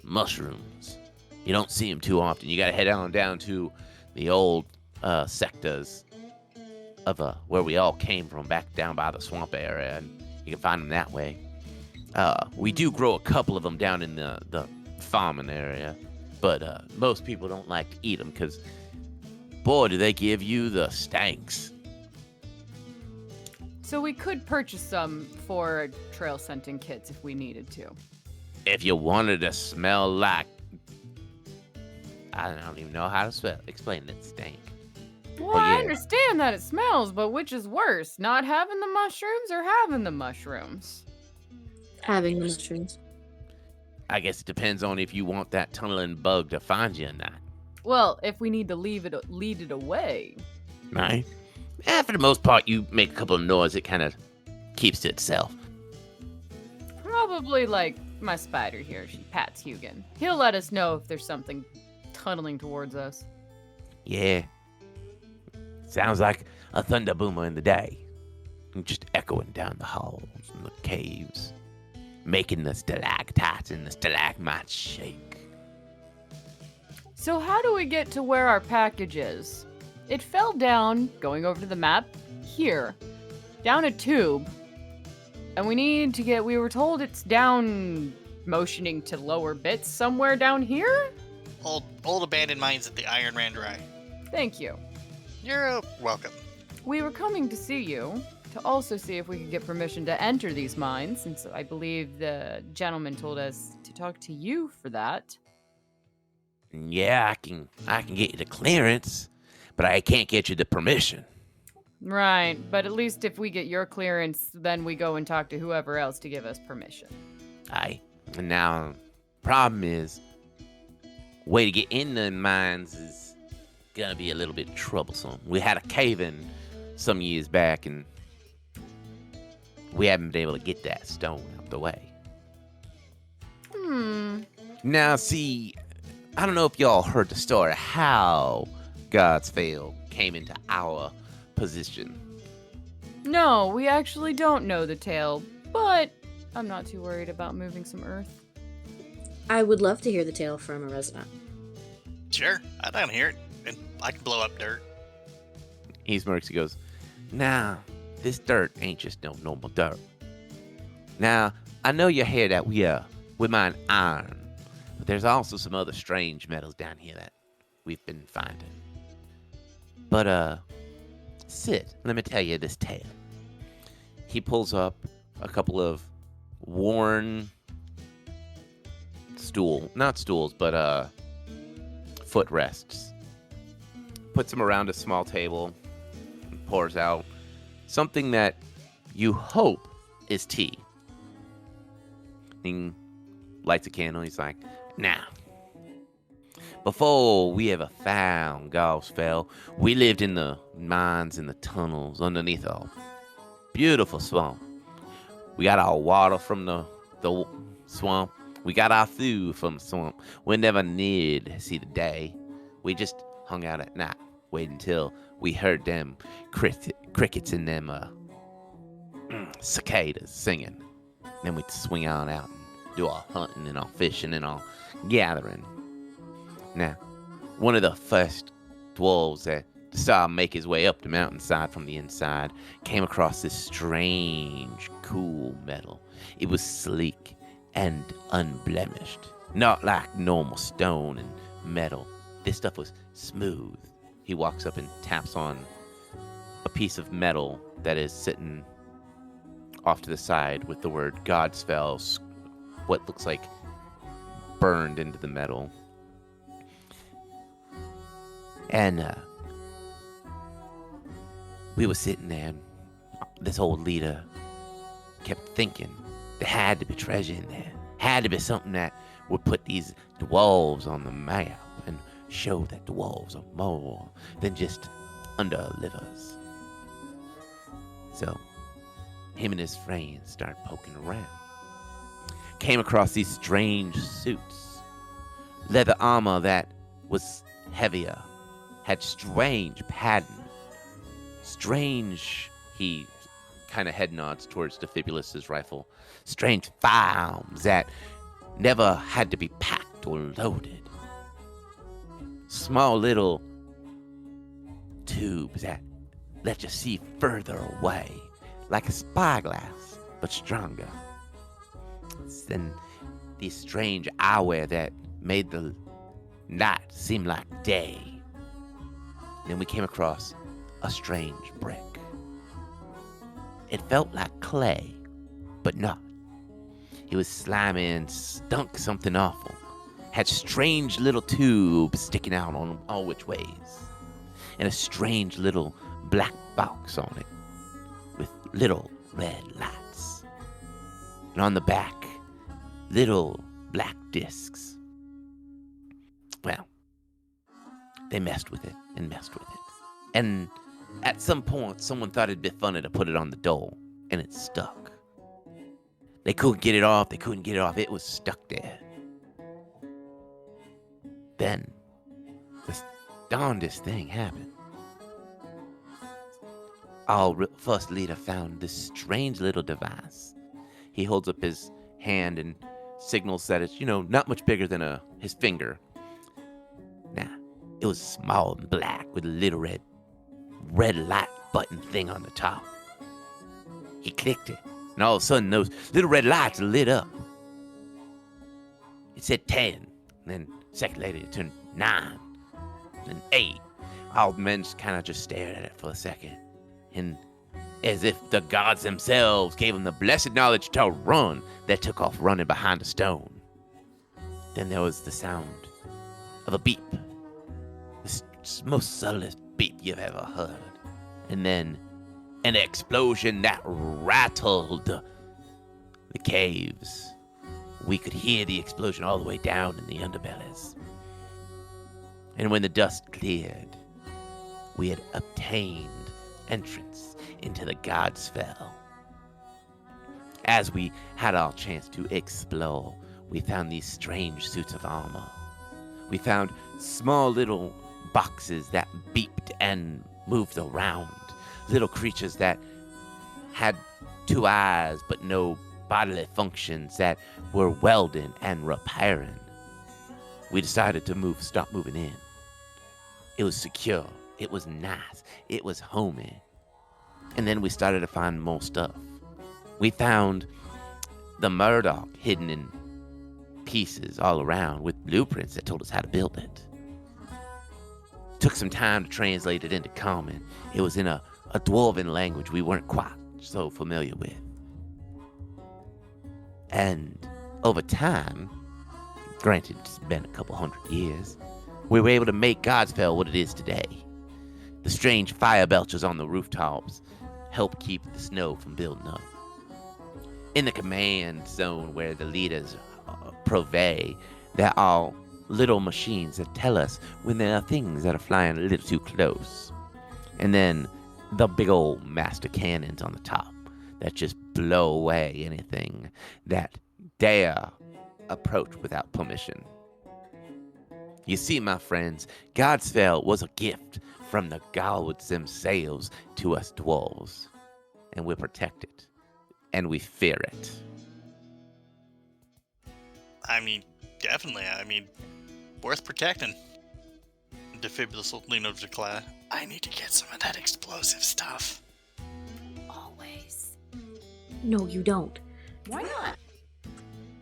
mushrooms. You don't see them too often. You gotta head on down to the old sectors of where we all came from, back down by the swamp area, and you can find them that way. We do grow a couple of them down in the farming area, but most people don't like to eat them because, boy, do they give you the stanks. So we could purchase some for trail scenting kits if we needed to. If you wanted to smell like, I don't even know how to explain that stink. Well, I understand that it smells, but which is worse, not having the mushrooms or having the mushrooms? Having the mushrooms. I guess it depends on if you want that tunneling bug to find you or not. Well, if we need to lead it away. Right? For the most part, you make a couple of noise, it kind of keeps to itself. Probably like my spider here. She pats Hugin. He'll let us know if there's something tunneling towards us. Yeah. Sounds like a thunder boomer in the day. Just echoing down the halls and the caves, making the stalactites and the stalagmites shake. So how do we get to where our package is? It fell down, going over to the map, here, down a tube. And we were told it's down, motioning to lower bits somewhere down here? Old abandoned mines at the Iron Ran Dry. Thank you. You're welcome. We were coming to see you, to also see if we could get permission to enter these mines, since I believe the gentleman told us to talk to you for that. Yeah, I can get you the clearance, but I can't get you the permission. Right, but at least if we get your clearance, then we go and talk to whoever else to give us permission. Aye. And now, problem is, way to get in the mines is gonna be a little bit troublesome. We had a cave-in some years back, and we haven't been able to get that stone out the way. Now, see, I don't know if y'all heard the story how GodsFell came into our position. No, we actually don't know the tale, but I'm not too worried about moving some earth. I would love to hear the tale from a resident. Sure, I don't hear it, and I can blow up dirt. He smirks. He goes, "Nah, this dirt ain't just no normal dirt. Now, I know you hear that we mine iron, but there's also some other strange metals down here that we've been finding. But, sit, let me tell you this tale." He pulls up a couple of worn footrests. Puts them around a small table, and pours out something that you hope is tea. He lights a candle. He's like, "Now, before we ever found GodsFell, we lived in the mines and the tunnels underneath a beautiful swamp. We got our water from the swamp. We got our food from the swamp. We never needed to see the day. We just hung out at night, waiting until we heard them crickets and them cicadas singing. Then we'd swing on out and do our hunting and our fishing and our gathering. Now, one of the first dwarves that saw him make his way up the mountainside from the inside came across this strange, cool metal. It was sleek and unblemished, not like normal stone and metal. This stuff was smooth. He walks up and taps on a piece of metal that is sitting off to the side with the word GodsFell, what looks like burned into the metal. And we were sitting there, and this old leader kept thinking there had to be treasure in there. Had to be something that would put these dwarves on the map and show that dwarves are more than just underlivers. So, him and his friends started poking around. Came across these strange suits. Leather armor that was heavier. Had strange pattern. Strange, he kind of head nods towards Defibulus' rifle. Strange firearms that never had to be packed or loaded. Small little tubes that let you see further away, like a spyglass, but stronger. Then these strange eyewear that made the night seem like day. Then we came across a strange brick. It felt like clay, but not. It was slimy and stunk something awful. Had strange little tubes sticking out on all which ways. And a strange little black box on it with little red lights. And on the back, little black discs. Well, they messed with it and messed with it. And at some point, someone thought it'd be funny to put it on the door, and it stuck. They couldn't get it off. It was stuck there. Then, the darndest thing happened. Our first leader found this strange little device. He holds up his hand and signals that it's, not much bigger than his finger. Now, it was small and black with a little red light button thing on the top. He clicked it, and all of a sudden those little red lights lit up. It said 10, and then a second later it turned 9, and 8. All the men kind of just stared at it for a second, and as if the gods themselves gave them the blessed knowledge to run, they took off running behind a stone. Then there was the sound of a beep, the most subtlest beep you've ever heard, and then an explosion that rattled the caves. We could hear the explosion all the way down in the underbellies. And when the dust cleared, we had obtained entrance into the GodsFell. As we had our chance to explore, we found these strange suits of armor. We found small little boxes that beeped and moved around. Little creatures that had 2 eyes but no bodily functions that were welding and repairing. We decided to stop moving in. It was secure. It was nice. It was homey. And then we started to find more stuff. We found the Murdoch hidden in pieces all around with blueprints that told us how to build it. Took some time to translate it into Common. It was in a dwarven language we weren't quite so familiar with. And over time, granted it's been a couple hundred years, we were able to make GodsFell what it is today. The strange fire belchers on the rooftops help keep the snow from building up. In the command zone where the leaders purvey, there are little machines that tell us when there are things that are flying a little too close. And then the big old master cannons on the top that just blow away anything that dare approach without permission. You see, my friends, GodsFell was a gift from the gods themselves to us dwarves. And we protect it. And we fear it. I mean, definitely. I mean, worth protecting. Defibulous will lean over to Clara. I need to get some of that explosive stuff. Always. No, you don't. Why not?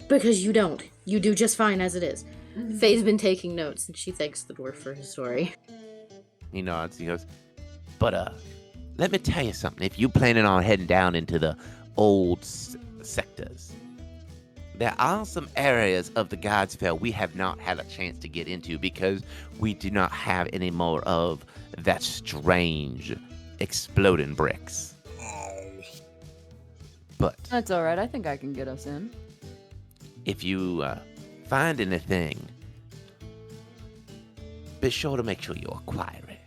Because you don't. You do just fine as it is. Faye's been taking notes, and she thanks the dwarf for his story. He nods. He goes, but, let me tell you something. If you planning on heading down into the old sectors, there are some areas of the GodsFell we have not had a chance to get into because we do not have any more of that strange exploding bricks. Oh. But That's all right. I think I can get us in. if you find anything, be sure to make sure you acquire it.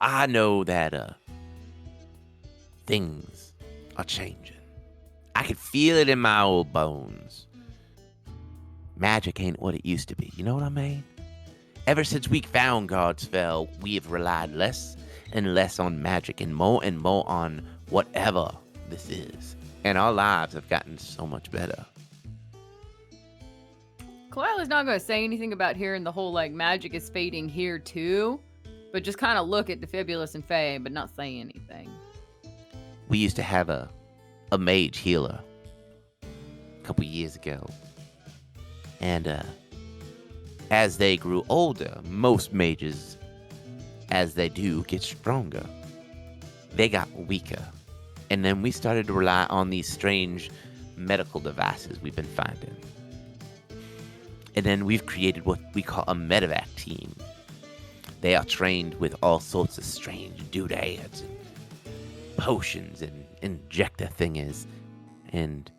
I know that things are changing. I can feel it in my old bones. Magic ain't what it used to be. You know what I mean? Ever since we found GodsFell, we have relied less and less on magic and more on whatever this is. And our lives have gotten so much better. Kalila's not going to say anything about hearing the whole, like, magic is fading here, too. But just kind of look at Defibulous and Faye, but not say anything. We used to have a mage healer a couple years ago. And as they grew older, most mages, as they do, get stronger. They got weaker. And then we started to rely on these strange medical devices we've been finding. And then we've created what we call a medevac team. They are trained with all sorts of strange doodads and potions and injector thingies. And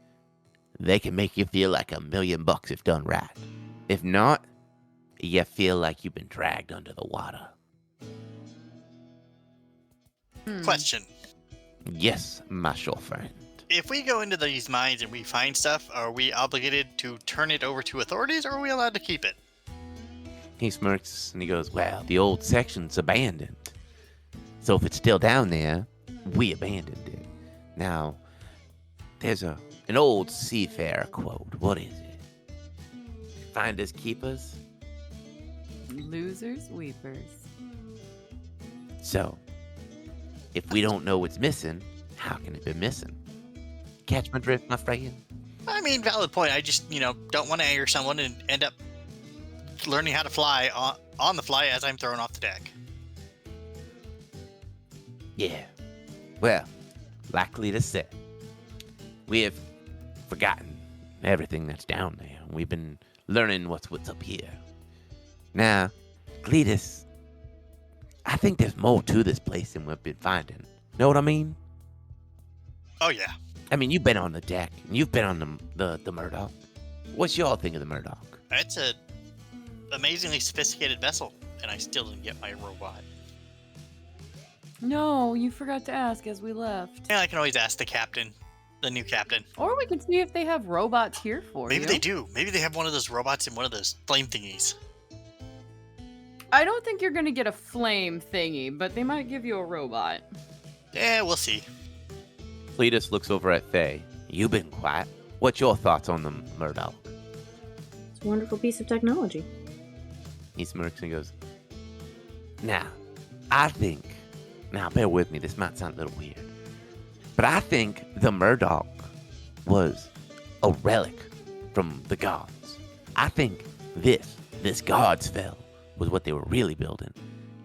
they can make you feel like $1 million if done right. If not, you feel like you've been dragged under the water. Question. Yes, my sure friend. If we go into these mines and we find stuff, are we obligated to turn it over to authorities, or are we allowed to keep it? He smirks and he goes, well, the old section's abandoned. So if it's still down there, we abandoned it. Now, there's an old seafarer quote. What is it? Finders keepers. Losers, weepers. So, if we don't know what's missing, how can it be missing? Catch my drift, my friend? I mean, valid point. I just, don't want to anger someone and end up learning how to fly on the fly as I'm thrown off the deck. Yeah. Well, likely to say, we have forgotten everything that's down there. We've been learning what's up here. Now, Cletus, I think there's more to this place than we've been finding. Know what I mean? Oh, yeah. I mean, you've been on the deck, and you've been on the Murdoch. What's y'all think of the Murdoch? It's a amazingly sophisticated vessel, and I still didn't get my robot. No, you forgot to ask as we left. Yeah, I can always ask the captain, the new captain. Or we can see if they have robots here for you. Maybe they do. Maybe they have one of those robots in one of those flame thingies. I don't think you're gonna get a flame thingy, but they might give you a robot. Yeah, we'll see. Cletus looks over at Faye. You've been quiet. What's your thoughts on the Murdoch? It's a wonderful piece of technology. He smirks and goes, Now, bear with me, this might sound a little weird, but I think the Murdoch was a relic from the gods. I think this GodsFell was what they were really building,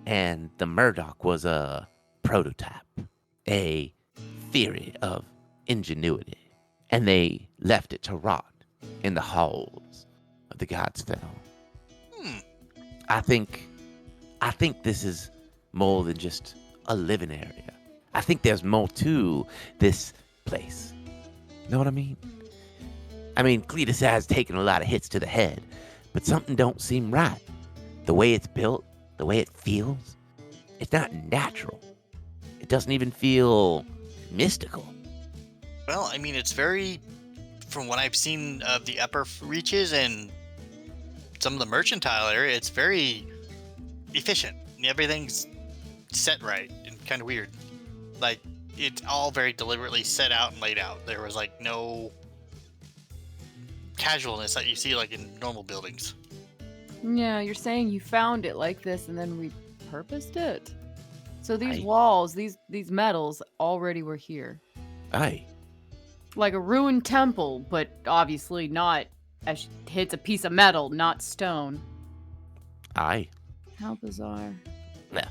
and the Murdoch was a prototype, a theory of ingenuity, and they left it to rot in the halls of the GodsFell. I think this is more than just a living area. I think there's more to this place. Know what I mean? Cletus has taken a lot of hits to the head, but something don't seem right. The way it's built, the way it feels, it's not natural. It doesn't even feel mystical. Well, it's very, from what I've seen of the upper reaches and some of the mercantile area, it's very efficient. Everything's set right and kind of weird. Like, it's all very deliberately set out and laid out. There was, no casualness that you see, in normal buildings. Yeah, you're saying you found it like this and then repurposed it? So these walls, these metals already were here. Aye. Like a ruined temple, but obviously not as hits a piece of metal, not stone. Aye. How bizarre. Now,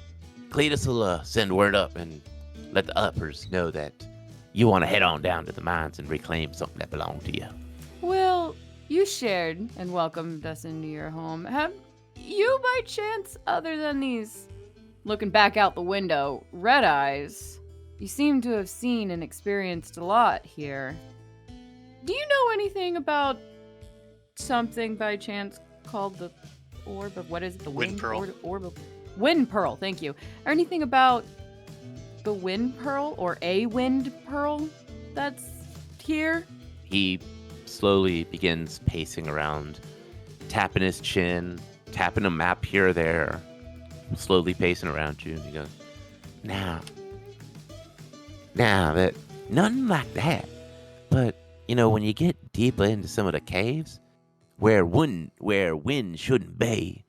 Cletus will send word up and let the uppers know that you want to head on down to the mines and reclaim something that belonged to you. Well, you shared and welcomed us into your home. Have you, by chance, other than these, looking back out the window, red eyes, you seem to have seen and experienced a lot here. Do you know anything about something by chance called the orb of, what is it? The Wind Pearl. Orb of Wind Pearl, thank you. Or anything about the Wind Pearl or a Wind Pearl that's here? He slowly begins pacing around, tapping his chin, tapping a map here or there, slowly pacing around you. He goes, Now, that nothing like that. But, when you get deeper into some of the caves, where wind shouldn't be,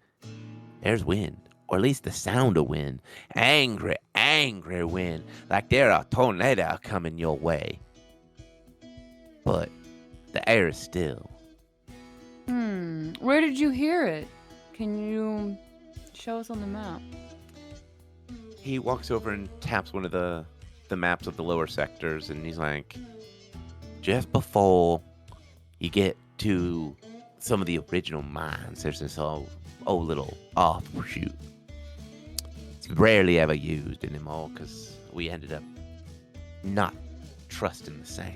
there's wind. Or at least the sound of wind. Angry, angry wind. Like there's a tornado coming your way. But the air is still. Where did you hear it? Can you show us on the map? He walks over and taps one of the maps of the lower sectors, and he's like, just before you get to some of the original mines, there's this old little offshoot. It's rarely ever used anymore because we ended up not trusting the sound.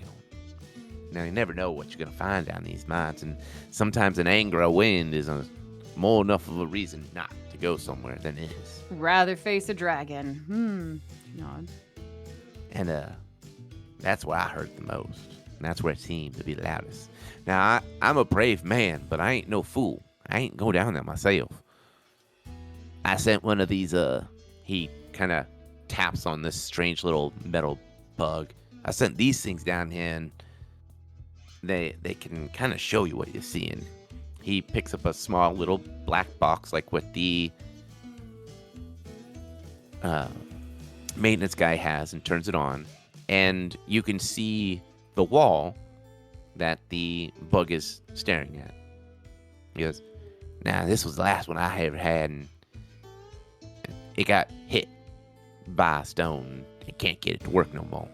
Now, you never know what you're going to find down these mines, and sometimes an angry wind is more enough of a reason not to go somewhere than it is. Rather face a dragon. Nod. And that's where I heard the most. And that's where it seemed to be the loudest. Now, I'm a brave man, but I ain't no fool. I ain't go down there myself. I sent one of these, he kind of taps on this strange little metal bug. I sent these things down here, and they can kind of show you what you're seeing. He picks up a small little black box, like what the maintenance guy has, and turns it on. And you can see the wall that the bug is staring at. He goes, Now, this was the last one I ever had, and it got hit by a stone. It can't get it to work no more.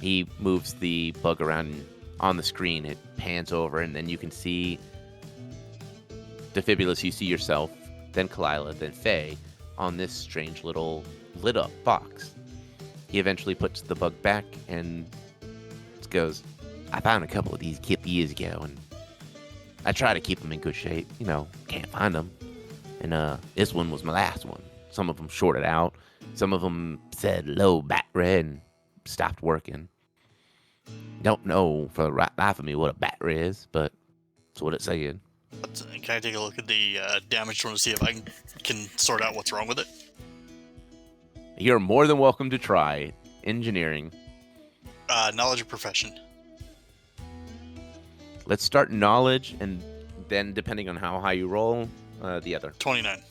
He moves the bug around on the screen. It pans over, and then you can see Defibulous. You see yourself, then Kalila, then Faye on this strange little lit up box. He eventually puts the bug back and goes, I found a couple of these years ago, and I try to keep them in good shape. Can't find them. And this one was my last one. Some of them shorted out. Some of them said low battery and stopped working. Don't know for the right life of me what a battery is, but that's what it said. Can I take a look at the damaged one to see if I can sort out what's wrong with it? You're more than welcome to try engineering. Knowledge of profession. Let's start knowledge, and then depending on how high you roll, the other. 29.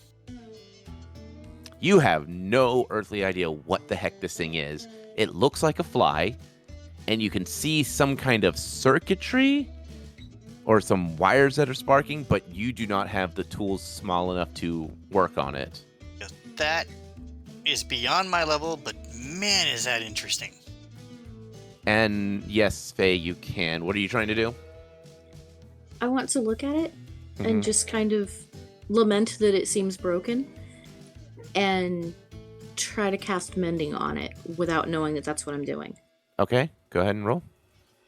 You have no earthly idea what the heck this thing is. It looks like a fly, and you can see some kind of circuitry or some wires that are sparking, but you do not have the tools small enough to work on it. That is beyond my level, but man, is that interesting. And yes, Faye, you can. What are you trying to do? I want to look at it Mhm. and just kind of lament that it seems broken and try to cast mending on it without knowing that that's what I'm doing. Okay, go ahead and roll.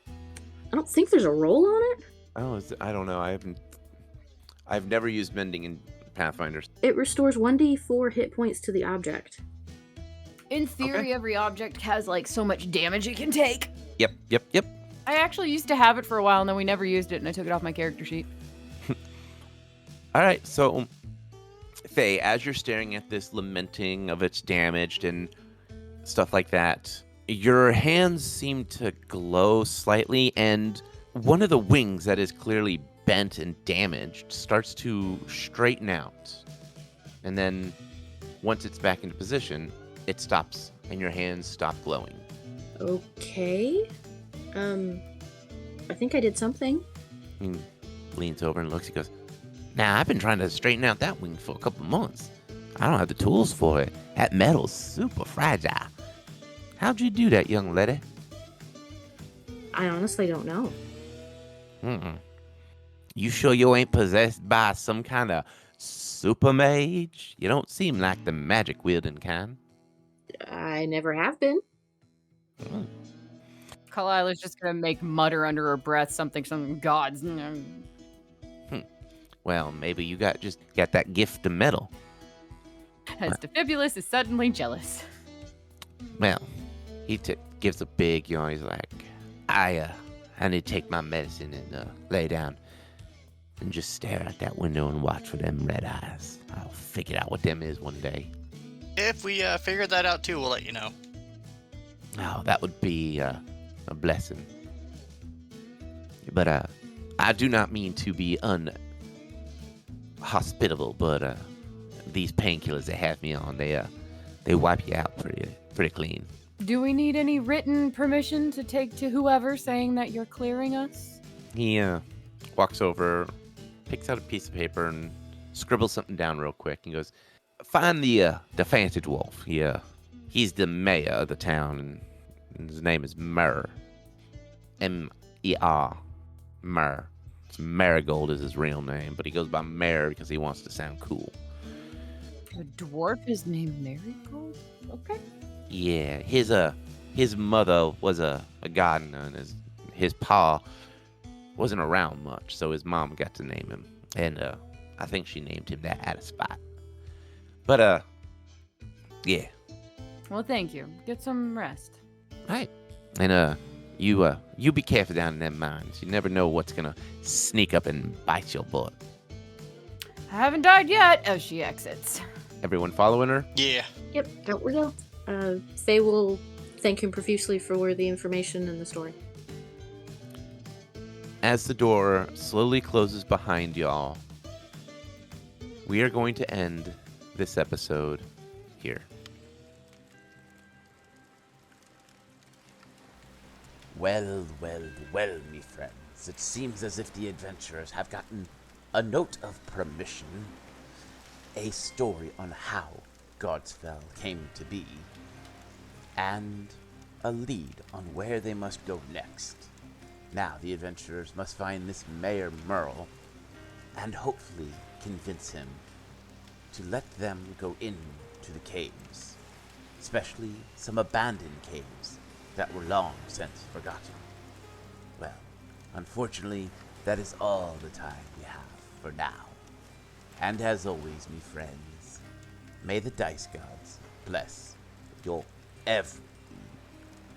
I don't think there's a roll on it. Oh, I don't know. I've never used mending in Pathfinders. It restores 1d4 hit points to the object. In theory, every object has like so much damage it can take. Yep. I actually used to have it for a while, and then we never used it, and I took it off my character sheet. All right, so Faye, as you're staring at this, lamenting of its damaged and stuff like that, your hands seem to glow slightly, and one of the wings that is clearly bent and damaged starts to straighten out. And then once it's back into position, it stops, and your hands stop glowing. Okay. I think I did something. He leans over and looks. He goes, "Now, I've been trying to straighten out that wing for a couple months. I don't have the tools for it. That metal's super fragile. How'd you do that, young lady?" I honestly don't know. You sure you ain't possessed by some kind of super mage? You don't seem like the magic wielding kind. I never have been. Kalila's just gonna make mutter under her breath something gods. Well, maybe you got that gift of metal. As Defibulus is suddenly jealous. Well, he gives a big yawn. He's like, I need to take my medicine and lay down and just stare out that window and watch for them red eyes. I'll figure out what them is one day. If we figure that out too, we'll let you know. Oh, that would be a blessing. But I do not mean to be unhospitable, but these painkillers they have me on, they wipe you out pretty clean. Do we need any written permission to take to whoever saying that you're clearing us? He walks over, picks out a piece of paper, and scribbles something down real quick. He goes, "Find the fancy dwarf. He's the mayor of the town, and his name is Mer. M-E-R. Mer. Marigold is his real name, but he goes by Mer because he wants to sound cool." A dwarf is named Marigold? Okay. Yeah, his mother was a gardener, and his pa wasn't around much, so his mom got to name him, and I think she named him that out of spite. But yeah. Well, thank you. Get some rest. Right. And you be careful down in them mines. You never know what's gonna sneak up and bite your butt. I haven't died yet, as she exits. Everyone following her? Yeah. Yep, out we go. Faye will thank him profusely for the information and the story. As the door slowly closes behind y'all, we are going to end this episode here. Well, me friends. It seems as if the adventurers have gotten a note of permission, a story on how GodsFell came to be, and a lead on where they must go next. Now the adventurers must find this Mayor Merle and hopefully convince him to let them go into the caves, especially some abandoned caves that were long since forgotten. Well, unfortunately, that is all the time we have for now. And as always, me friends, may the dice gods bless your every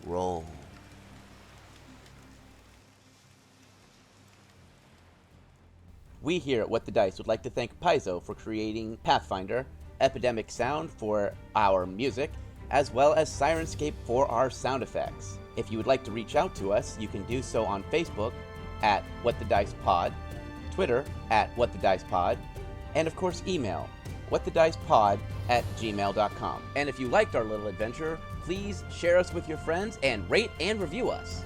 roll. We here at What the Dice would like to thank Paizo for creating Pathfinder, Epidemic Sound for our music, as well as Sirenscape for our sound effects. If you would like to reach out to us, you can do so on Facebook at What the Dice Pod, Twitter at What the Dice Pod, and of course email whatthedicepod@gmail.com. And if you liked our little adventure, please share us with your friends and rate and review us.